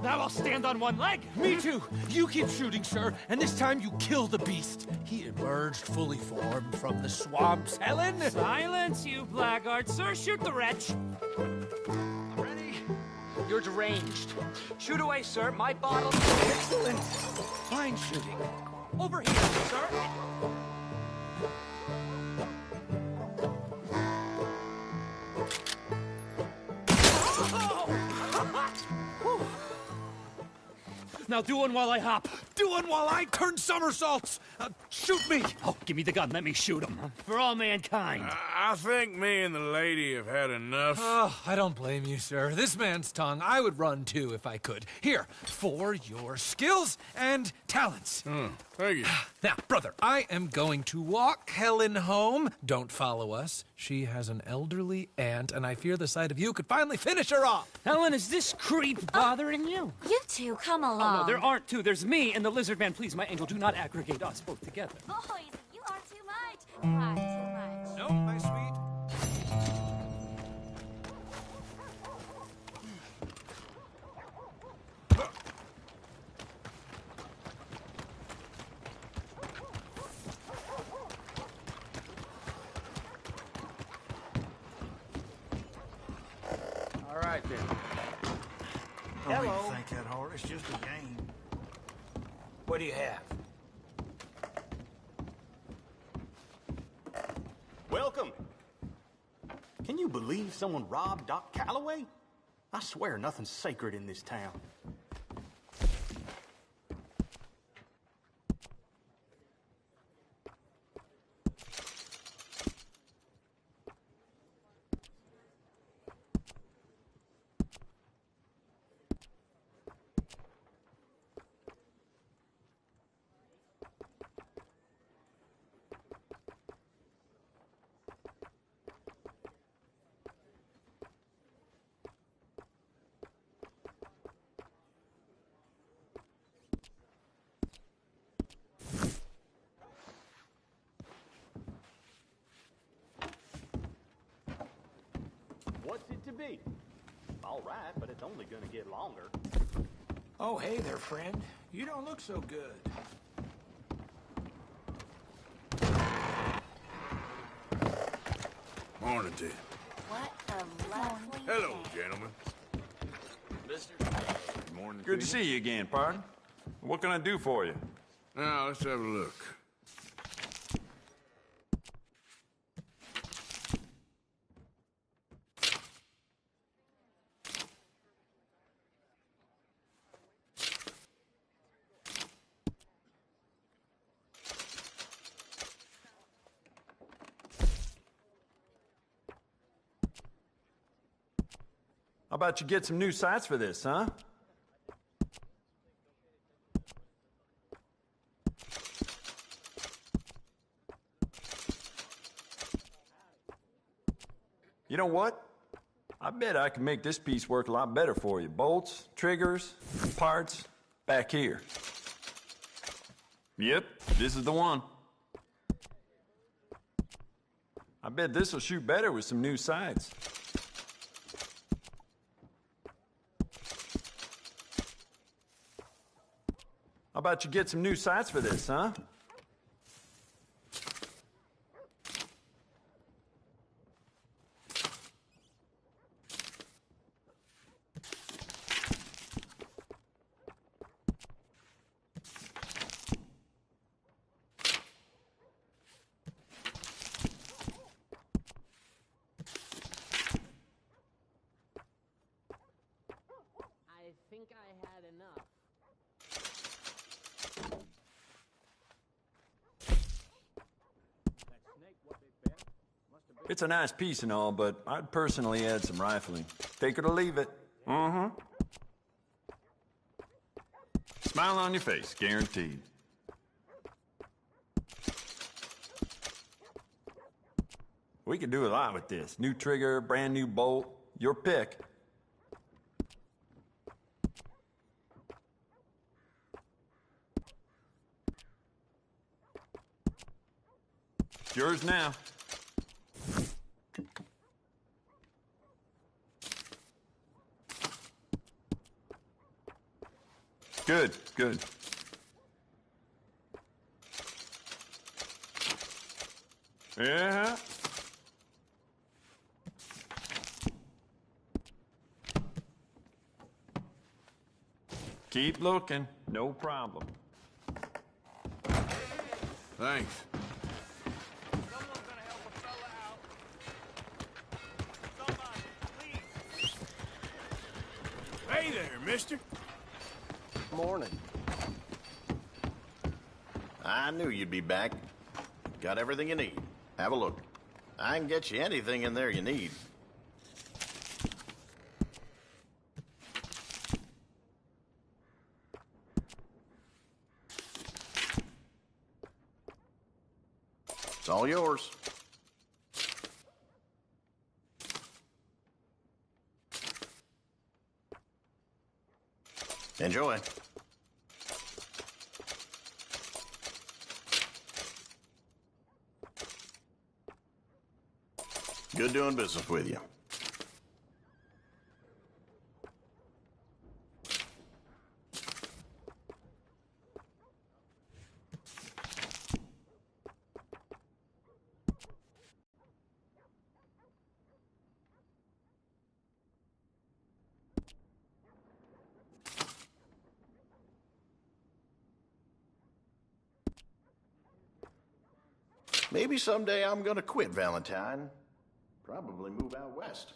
Now I'll stand on one leg. Me too. You keep shooting, sir, and this time you kill the beast. He emerged fully formed from the swamps, Helen. Silence, you blackguard. Sir, shoot the wretch. Ready? You're deranged. Shoot away, sir. My bottle. Excellent. Fine shooting. Over here, sir. Now do one while I hop. Do one while I turn somersaults. Shoot me. Oh, give me the gun. Let me shoot him. For all mankind. I think me and the lady have had enough. Oh, I don't blame you, sir. This man's tongue, I would run too if I could. Here, for your skills and talents. Thank you. Now, brother, I am going to walk Helen home. Don't follow us. She has an elderly aunt, and I fear the sight of you could finally finish her off. Helen, is this creep bothering you? You two, come along. Oh, no, there aren't two. There's me and the lizard man. Please, my angel, do not aggregate us both together. Boys, you are too much. You are too much. No, my right then. Don't even think that hard. It's just a game. What do you have? Welcome. Can you believe someone robbed Doc Calloway? I swear nothing's sacred in this town. What's it to be? All right, but it's only gonna get longer. Oh, hey there, friend. You don't look so good. Morning to you. What a lovely Hello, day. gentlemen. Mister? Good morning Good to see you again, pardon. What can I do for you? Now, let's have a look. How about you get some new sights for this, huh? You know what? I bet I can make this piece work a lot better for you. Bolts, triggers, parts, back here. Yep, this is the one. I bet this will shoot better with some new sights. How about you get some new sights for this, huh? I think I had enough. It's a nice piece and all, but I'd personally add some rifling. Take it or leave it. Mm-hmm. Smile on your face, guaranteed. We could do a lot with this. New trigger, brand new bolt, your pick. It's yours now. Good, good. Yeah. Keep looking, no problem. Thanks. Hey there, mister. Morning. I knew you'd be back. Got everything you need. Have a look. I can get you anything in there you need. It's all yours. Enjoy. Good doing business with you. Maybe someday I'm gonna quit Valentine. Probably move out west.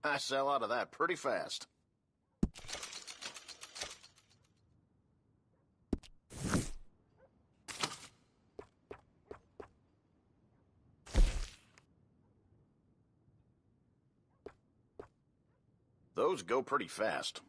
I sell out of that pretty fast. Those go pretty fast.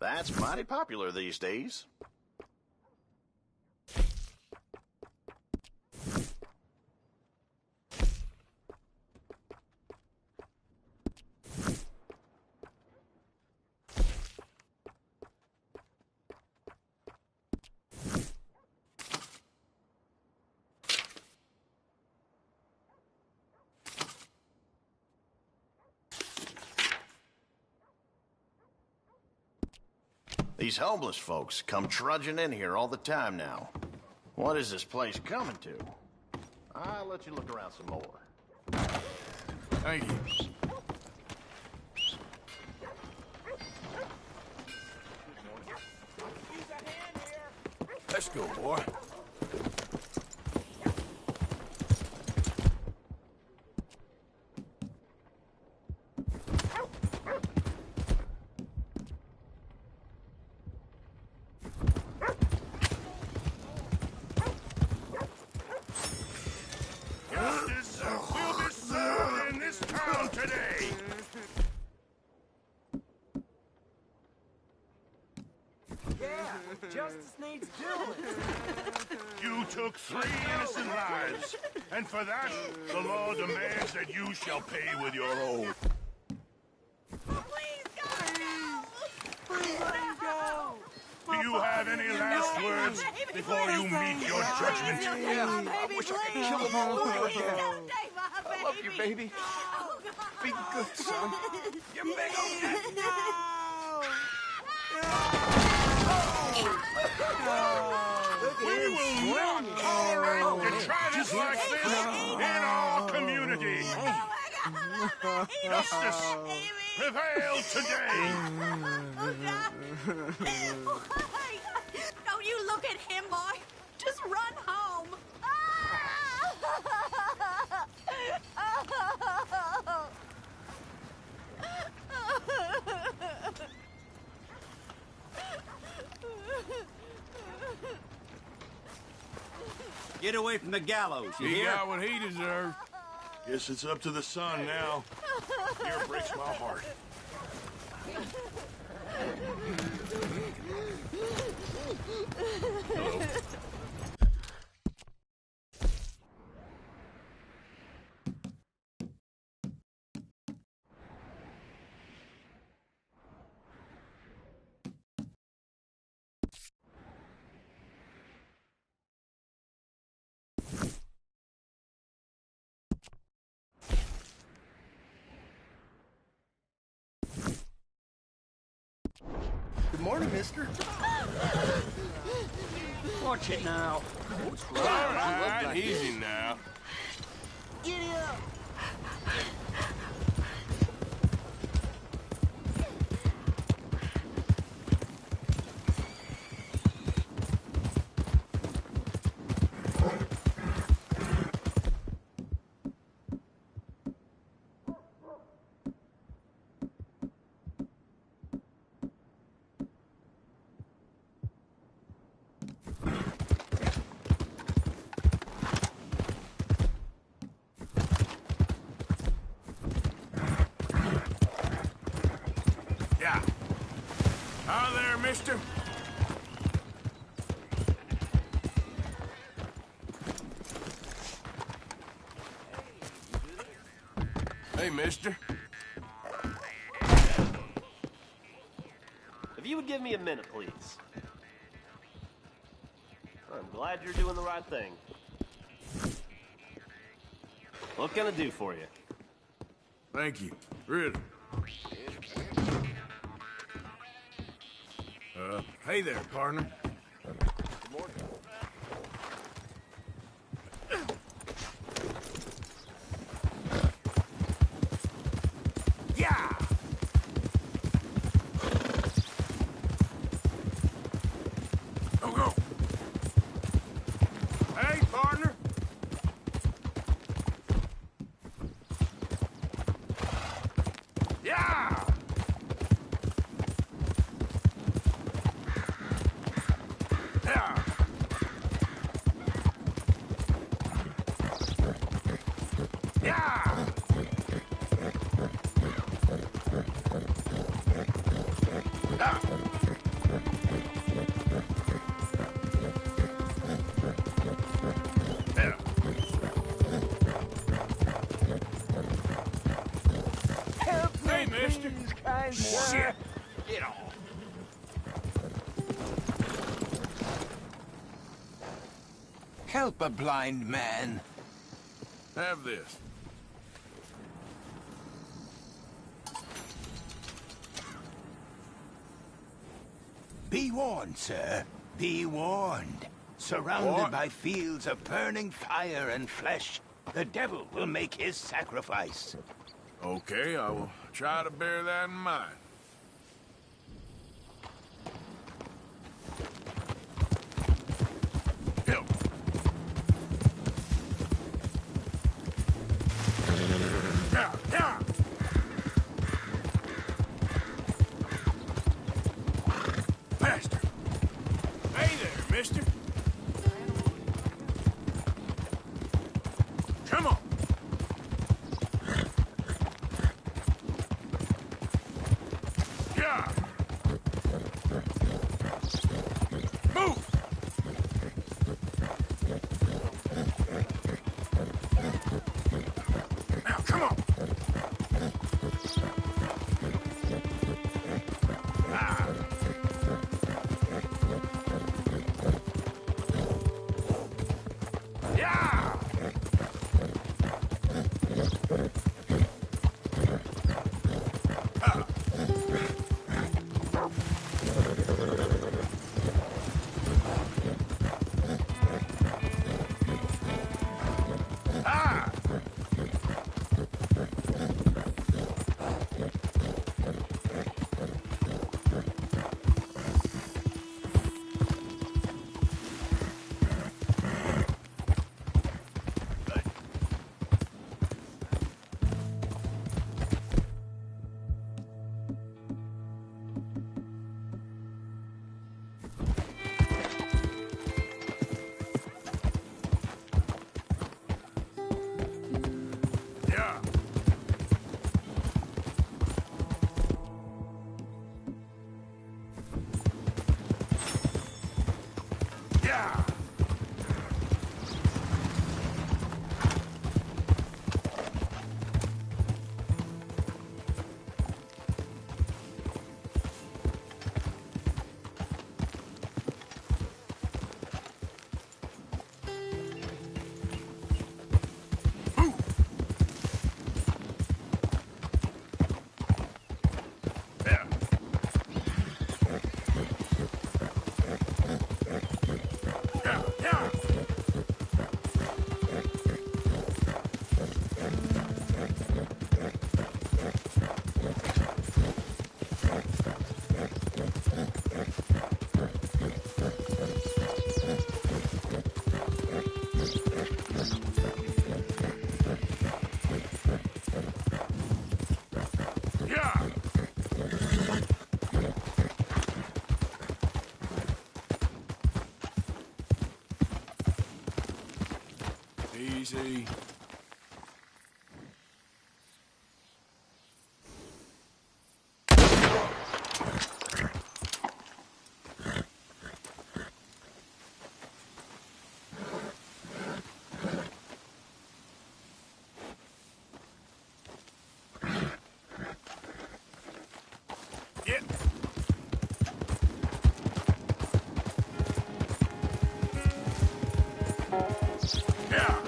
That's mighty popular these days. These homeless folks come trudging in here all the time now. What is this place coming to? I'll let you look around some more. Thank you. Let's go, boy. Justice needs doing. You took 3 innocent lives, and for that, the law demands that you shall pay with your own. Please, God, no! Please let him go. Do you have any last words before you meet your judgment? I wish I could kill him all over again. I love you, baby. Be good, son. You're big old We will not tolerate detritus like this in our community. Justice prevail today. Don't you look at him, boy. Just run home. Get away from the gallows, you He hear? got what he deserved. Guess it's up to the sun now. Fear breaks my heart. Hello. Good morning, mister. Watch it now. What's All right, easy now. Giddy up. Yeah. Out there, mister. Hey, mister. If you would give me a minute, please. I'm glad you're doing the right thing. What can I do for you? Thank you. Really. Hey there, partner. Good morning. Yeah! Go. Hey, partner. Yeah! Yeah! Yeah! Ah! Yeah. Help me, Hey, mister. please, kind sir. Shit! Get off. Help a blind man. Have this. Be warned, sir. Be warned. Surrounded What? by fields of burning fire and flesh, the devil will make his sacrifice. Okay, I will try to bear that in mind. Help. Yeah, yeah. Bastard. Hey there, mister. Come on. Yeah. Move. Now, come on. Ah. Yeah. Ah. Ah. Yeah. Yeah. Yeah. Yeah, yeah. Yeah. Easy. Yeah. Yeah.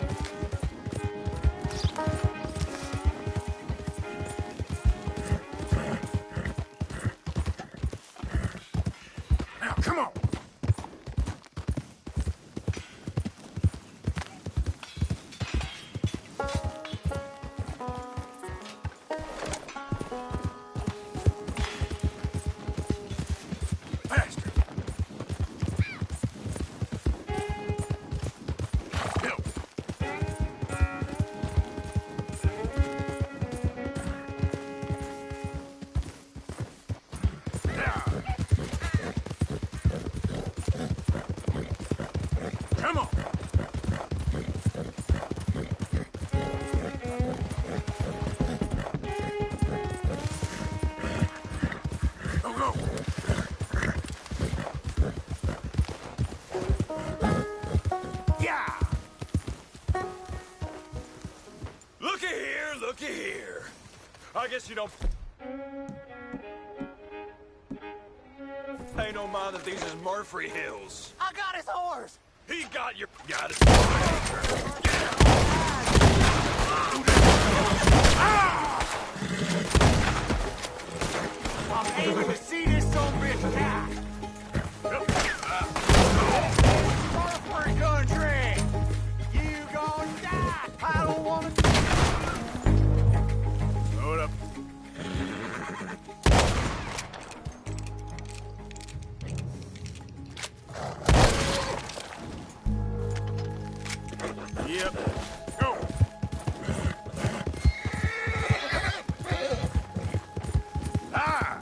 Looky here. I guess you don't pay no mind that these is Murphy Hills. I got his horse! He got his I'm aiming to see this son of a bitch die! Murphy country! You gonna die! I don't wanna... Hold up. Yep. Go. Ah!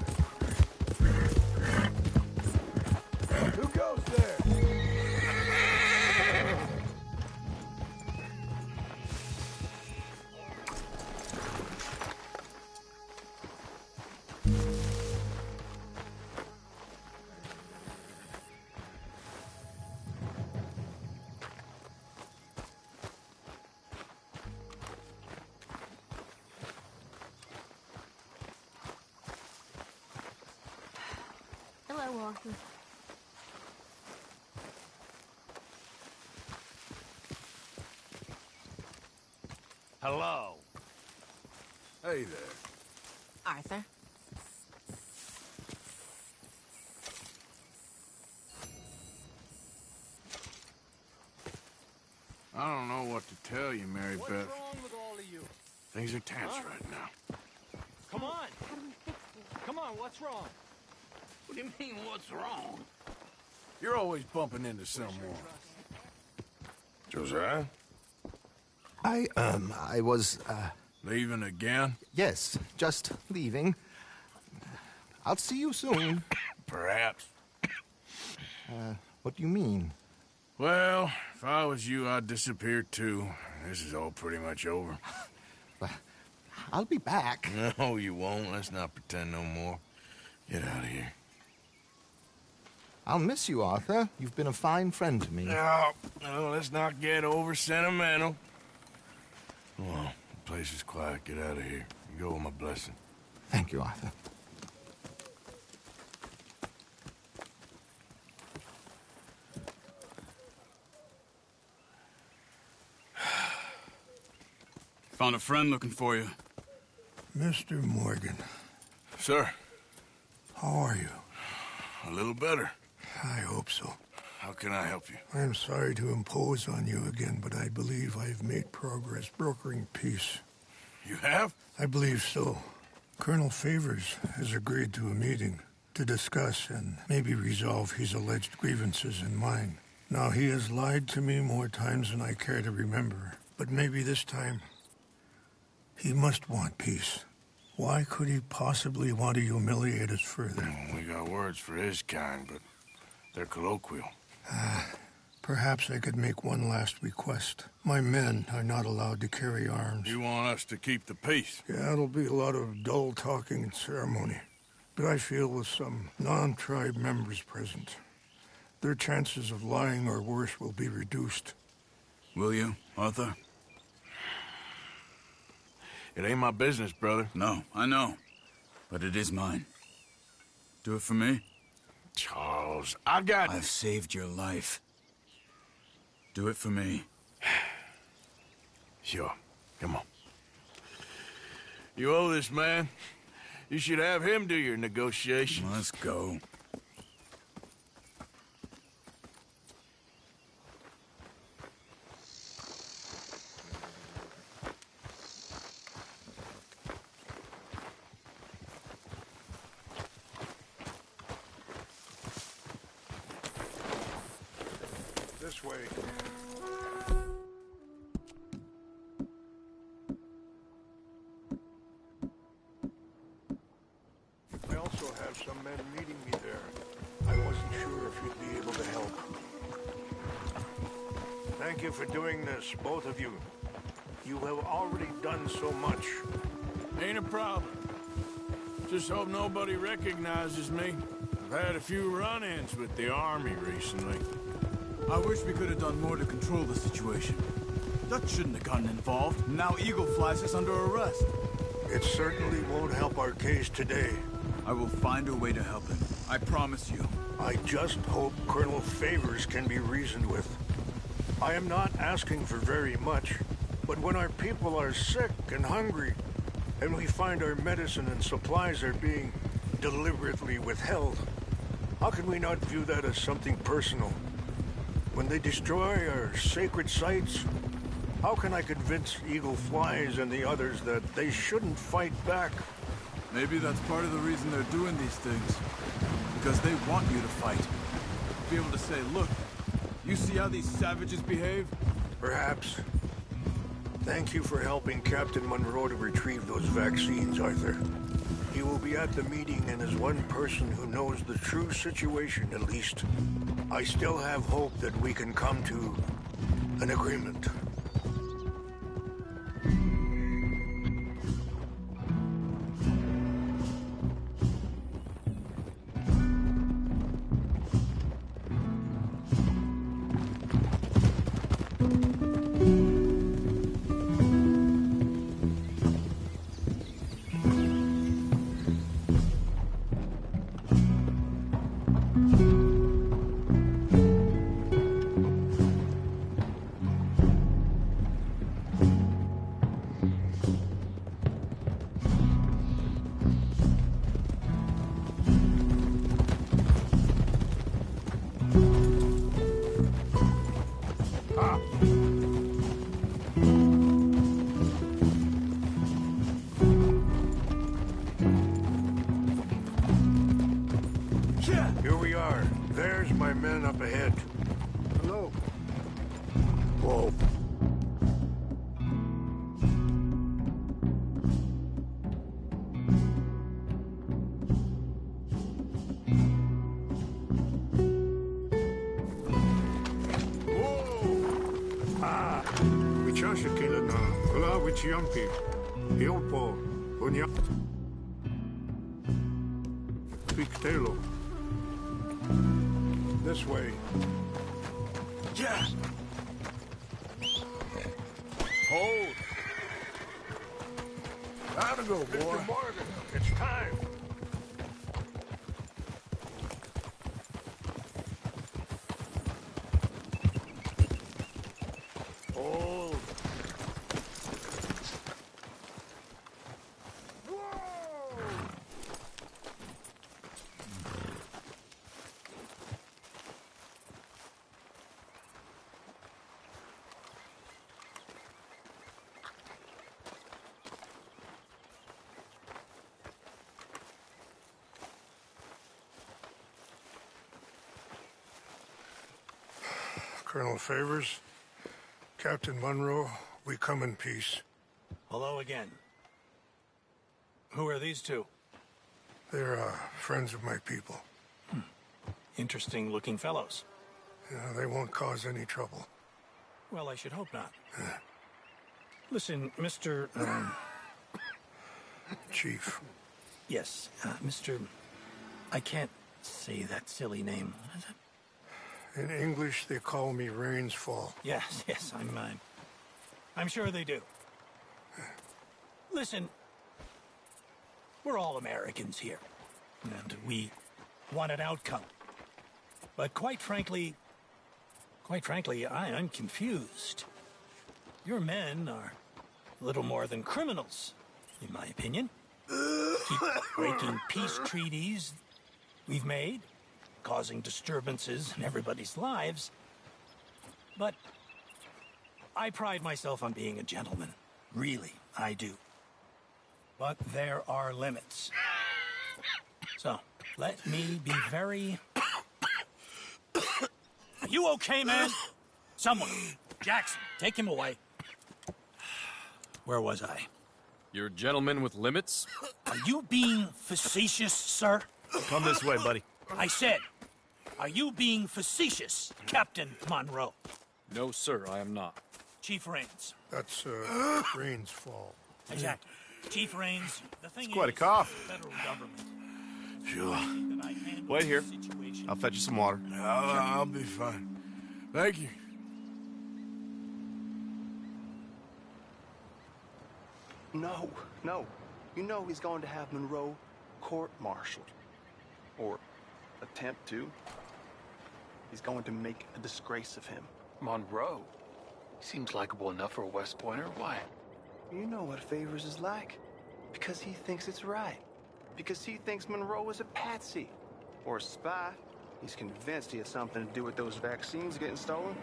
Who goes there? Hello, Walker. Hello. Hey there. Arthur. I don't know what to tell you, Mary What's Beth. wrong with all of you? Things are tense Huh? right now. Come on. Come on, what's wrong? What do you mean, what's wrong? You're always bumping into someone. Josiah? I was, Leaving again? yes, just leaving. I'll see you soon. Perhaps. What do you mean? Well, if I was you, I'd disappear too. This is all pretty much over. I'll be back. No, you won't. Let's not pretend no more. Get out of here. I'll miss you, Arthur. You've been a fine friend to me. No, let's not get over sentimental. Come on, the place is quiet. Get out of here. You go with my blessing. Thank you, Arthur. Found a friend looking for you. Mr. Morgan, Sir, how are you? a little better. I hope so. How can I help you? I'm sorry to impose on you again, but I believe I've made progress brokering peace. You have? I believe so. Colonel Favors has agreed to a meeting to discuss and maybe resolve his alleged grievances and mine. Now, he has lied to me more times than I care to remember, but maybe this time he must want peace. Why could he possibly want to humiliate us further? We got words for his kind, but they're colloquial. Perhaps I could make one last request. My men are not allowed to carry arms. You want us to keep the peace? Yeah, it'll be a lot of dull talking and ceremony. But I feel with some non-tribe members present, their chances of lying or worse will be reduced. Will you, Arthur? It ain't my business, brother. No, I know. But it is mine. Do it for me? Charles, I've saved your life. Do it for me. Sure. Come on. You owe this man. You should have him do your negotiations. Let's go. This way. I also have some men meeting me there. I wasn't sure if you'd be able to help. Thank you for doing this, both of you. You have already done so much. Ain't a problem. Just hope nobody recognizes me. I've had a few run-ins with the army recently. I wish we could have done more to control the situation. Dutch shouldn't have gotten involved. Now Eagle flies us under arrest. It certainly won't help our case today. I will find a way to help him. I promise you. I just hope Colonel Favors can be reasoned with. I am not asking for very much, but when our people are sick and hungry, and we find our medicine and supplies are being deliberately withheld, how can we not view that as something personal? When they destroy our sacred sites, how can I convince Eagle Flies and the others that they shouldn't fight back? Maybe that's part of the reason they're doing these things. Because they want you to fight. Be able to say, look, you see how these savages behave? Perhaps. Thank you for helping Captain Monroe to retrieve those vaccines, Arthur. He will be at the meeting and is one person who knows the true situation, at least. I still have hope that we can come to an agreement. Here we are. There's my men up ahead. Hello. Whoa. Wichashikilana, Ula Wichiampi, Hiopo, Unya. Pictelo. This way. Yeah. Hold. Time to go, boy. Mr. Morgan, it's time. Hold. Colonel Favors, Captain Monroe, we come in peace. Hello again. Who are these two? They're friends of my people. Interesting looking fellows. Yeah, they won't cause any trouble. Well, I should hope not. Listen, Mr. Chief. Yes, Mr. I can't say that silly name. In English, they call me Rains Fall. Yes, I'm sure they do. Listen, we're all Americans here, and we want an outcome. But quite frankly, I'm confused. Your men are a little more than criminals, in my opinion. Keep breaking peace treaties we've made, causing disturbances in everybody's lives. But I pride myself on being a gentleman. Really, I do. But there are limits. So, let me be very... Are you okay, man? Someone. Jackson, take him away. Where was I? You're a gentleman with limits? Are you being facetious, sir? Come this way, buddy. I said, are you being facetious, Captain Monroe? No, sir, I am not. Chief Rains. That's, Rains Fall. Exactly. Chief Rains, the thing It's quite a is, cough. the federal government. Sure. Wait here. I'll fetch you some water. I'll be fine. Thank you. No. You know he's going to have Monroe court-martialed. Or attempt to. He's going to make a disgrace of him. Monroe? He seems likable enough for a West Pointer. Why? You know what Favors is like. Because he thinks it's right. Because he thinks Monroe is a patsy. Or a spy. He's convinced he had something to do with those vaccines getting stolen.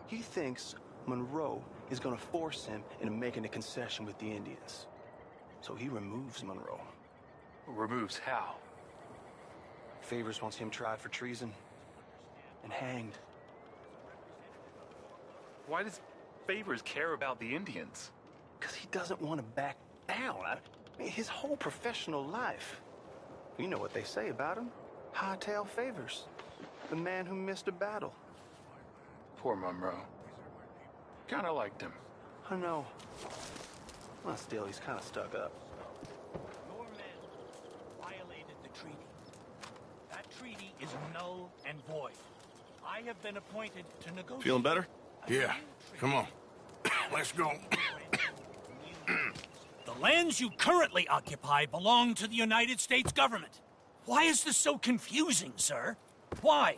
He thinks Monroe is going to force him into making a concession with the Indians. So he removes Monroe. Removes how? Favors wants him tried for treason and hanged. Why does Favors care about the Indians? Because he doesn't want to back down. I mean, his whole professional life. You know what they say about him. Hightail Favors. The man who missed a battle. Poor Monroe. Kinda liked him. I know. Well, still, he's kind of stuck up. Your men violated the treaty. That treaty is null and void. I have been appointed to negotiate. Feeling better? Yeah. Come on. Let's go. The lands you currently occupy belong to the United States government. Why is this so confusing, sir? Why?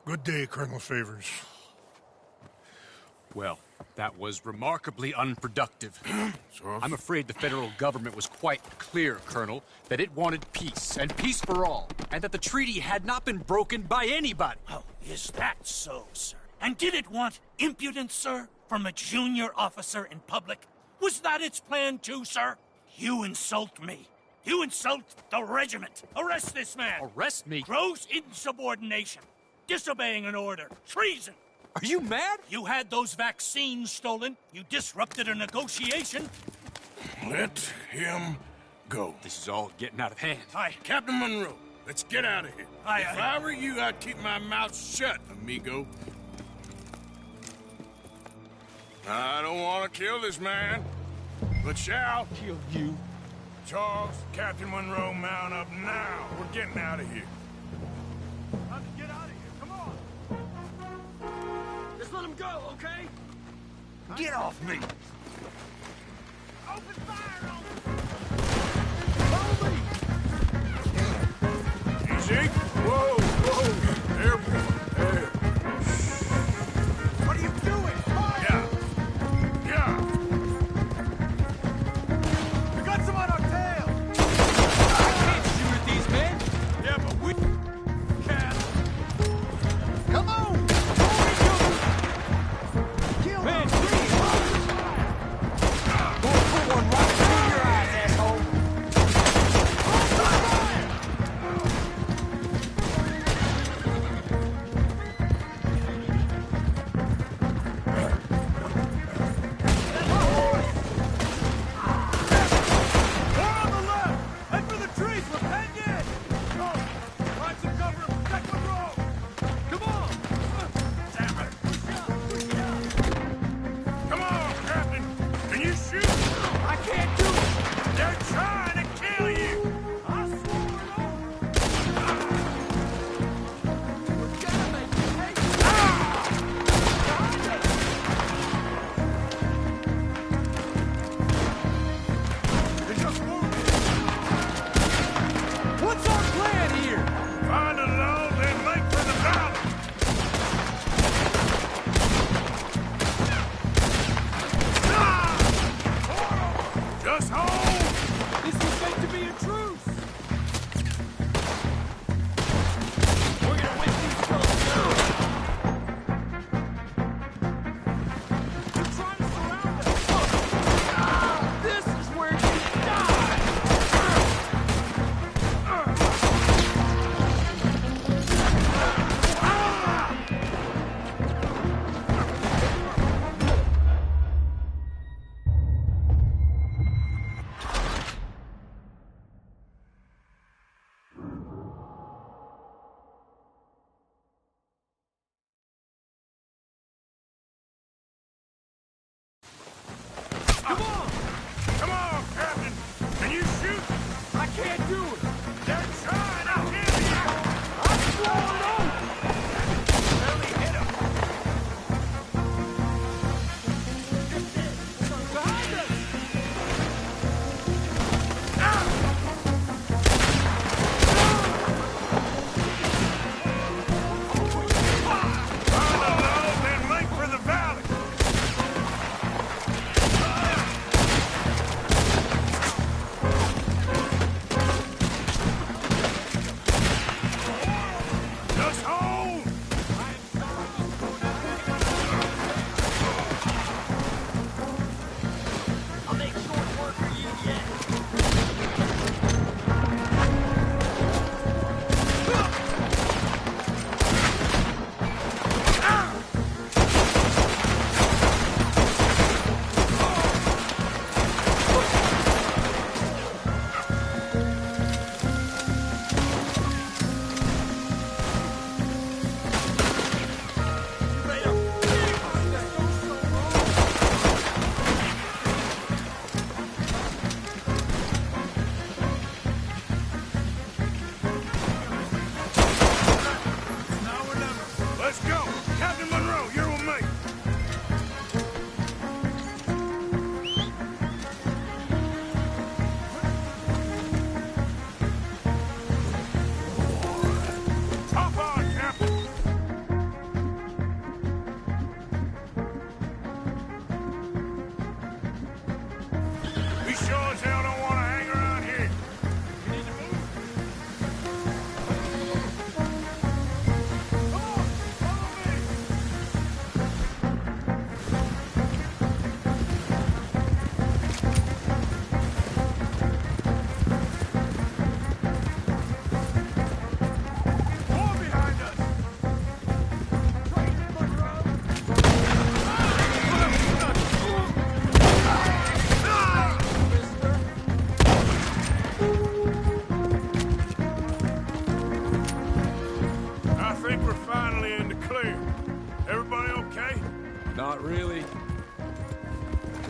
Good day, Colonel Favors. Well, that was remarkably unproductive. I'm afraid the federal government was quite clear, Colonel, that it wanted peace, and peace for all, and that the treaty had not been broken by anybody. Oh, is that so, sir? And did it want impudence, sir, from a junior officer in public? Was that its plan too, sir? You insult me. You insult the regiment. Arrest this man. Arrest me? Gross insubordination. Disobeying an order. Treason. Are you mad? You had those vaccines stolen. You disrupted a negotiation. Let him go. This is all getting out of hand. Aye. Captain Monroe, let's get out of here. Aye, If I were you, I'd keep my mouth shut, amigo. I don't want to kill this man, but shall kill you. Charles, Captain Monroe, mount up now. We're getting out of here. Let's get out of here. Come on. Just let him go, okay? Get off me. Open fire on them. Easy. Whoa, whoa. Airborne. There. What are you doing? Fire! Yeah. We got some on our tail. I can't shoot at these men. Yeah, but we can. Come on! Kill man, please! Go put one right between your eyes, asshole!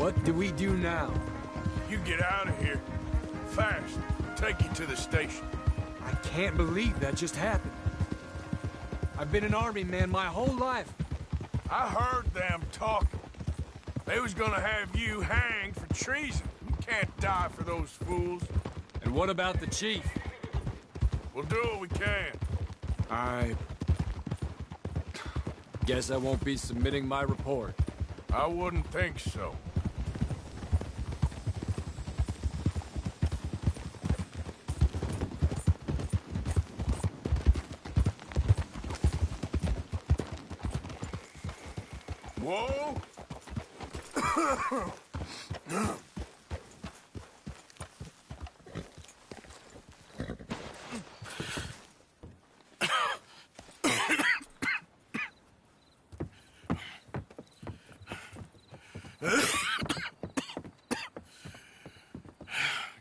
What do we do now? You get out of here. Fast. Take you to the station. I can't believe that just happened. I've been an army man my whole life. I heard them talking. They was gonna have you hanged for treason. You can't die for those fools. And what about the chief? We'll do what we can. I guess I won't be submitting my report. I wouldn't think so. Whoa!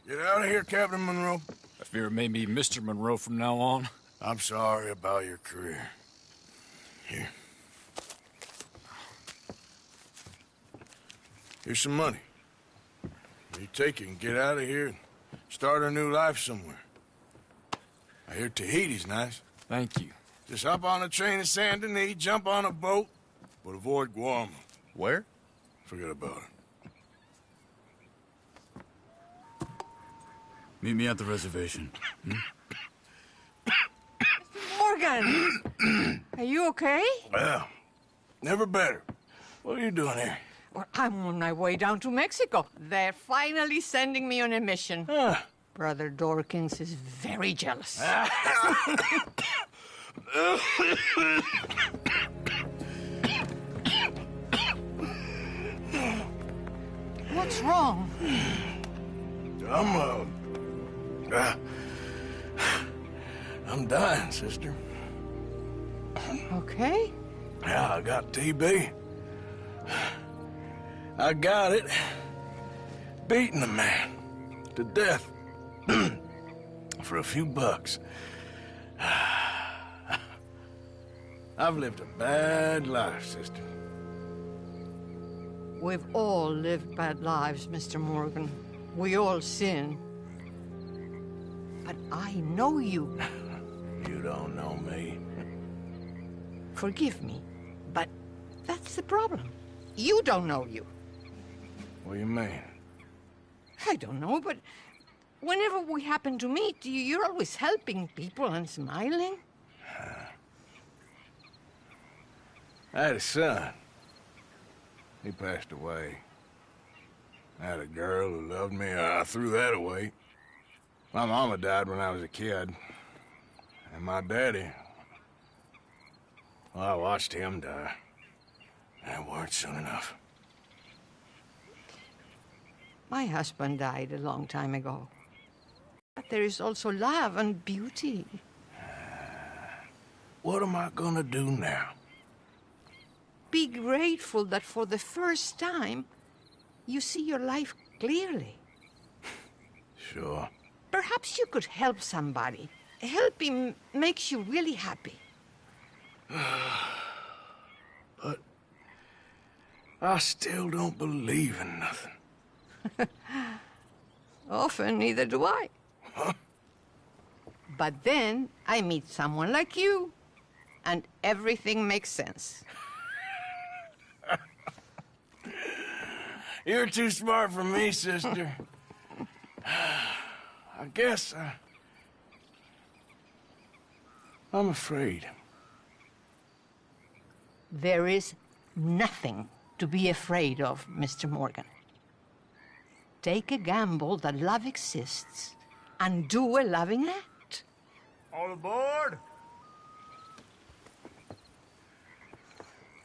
Get out of here, Captain Monroe. I fear it may be Mr. Monroe from now on. I'm sorry about your career. Here. Here's some money. You take it and get out of here and start a new life somewhere. I hear Tahiti's nice. Thank you. Just hop on a train to Saint Denis, jump on a boat, but avoid Guam. Where? Forget about it. Meet me at the reservation. Morgan! Are you okay? Well, never better. What are you doing here? Well, I'm on my way down to Mexico. They're finally sending me on a mission. Brother Dorkins is very jealous. What's wrong? I'm dying, sister. Okay. Yeah, I got TB. I got it. Beating a man to death for a few bucks. I've lived a bad life, sister. We've all lived bad lives, Mr. Morgan. We all sin. But I know you. You don't know me. Forgive me, but that's the problem. You don't know you. What do you mean? I don't know, but whenever we happen to meet, you're always helping people and smiling. I had a son. He passed away. I had a girl who loved me. I threw that away. My mama died when I was a kid. And my daddy, well, I watched him die. And it weren't soon enough. My husband died a long time ago. But there is also love and beauty. What am I gonna do now? Be grateful that for the first time, you see your life clearly. Sure. Perhaps you could help somebody. Helping makes you really happy. But I still don't believe in nothing. Often, neither do I. Huh? But then I meet someone like you, and everything makes sense. You're too smart for me, sister. I guess I'm afraid. There is nothing to be afraid of, Mr. Morgan. Take a gamble that love exists and do a loving act. All aboard!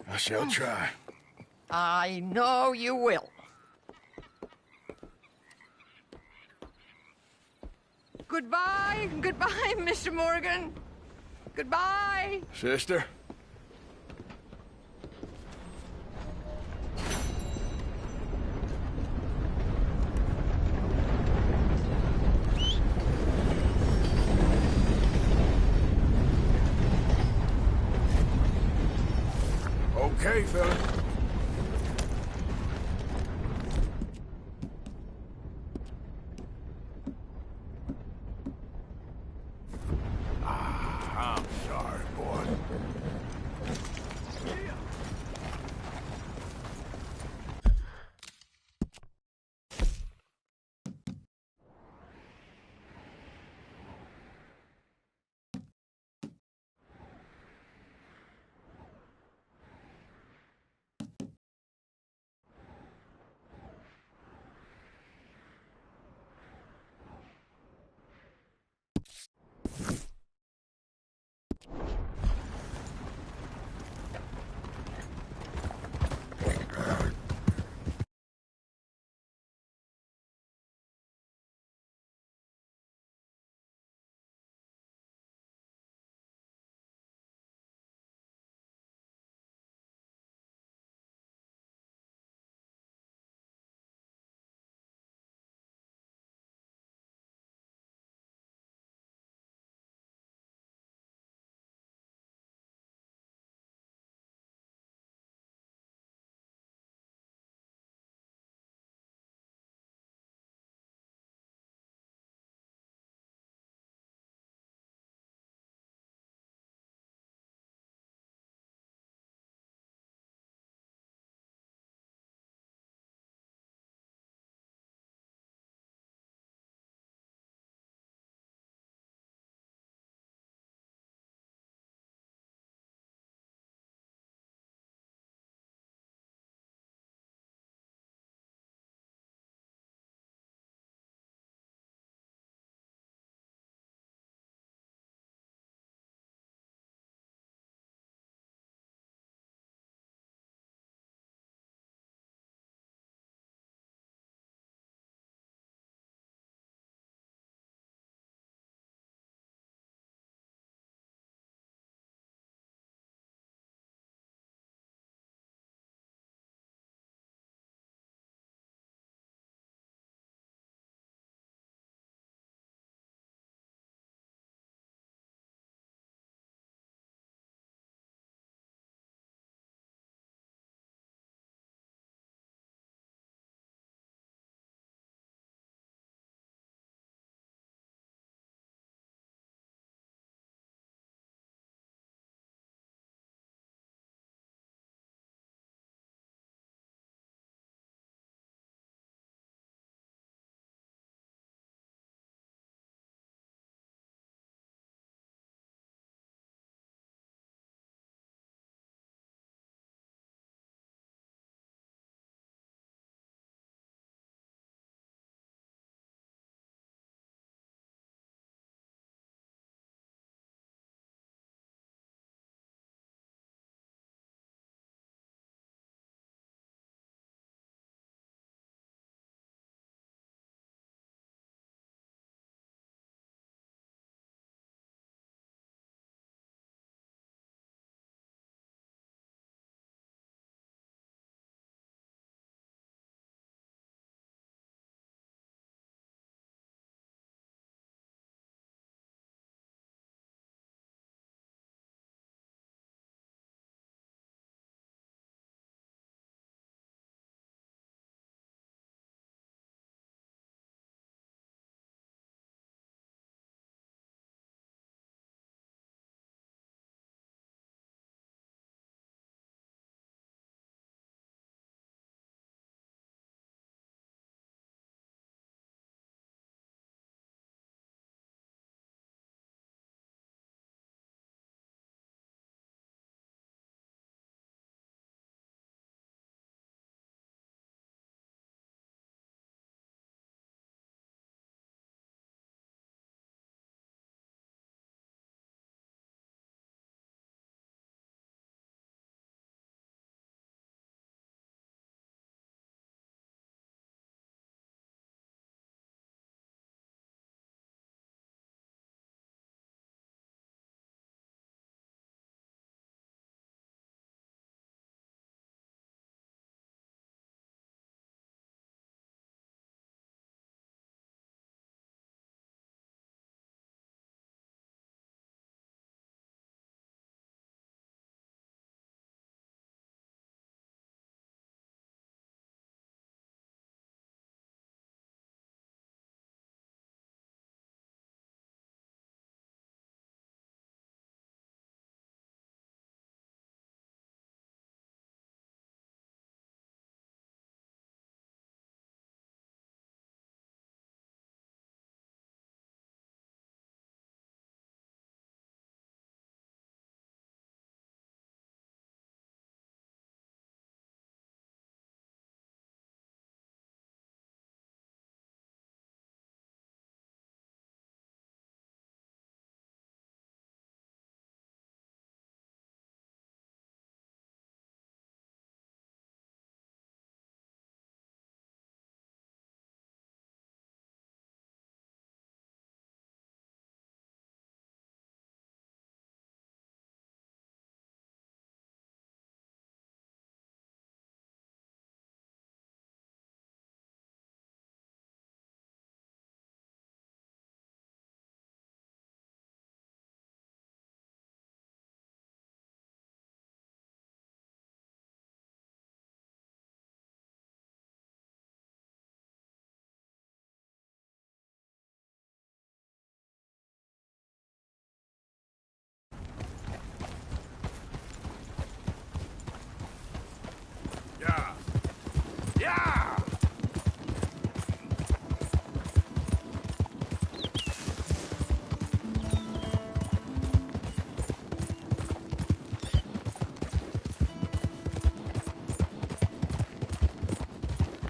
I shall try. I know you will. Goodbye, goodbye, Mr. Morgan. Goodbye. Sister? Okay, fella.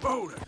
Order!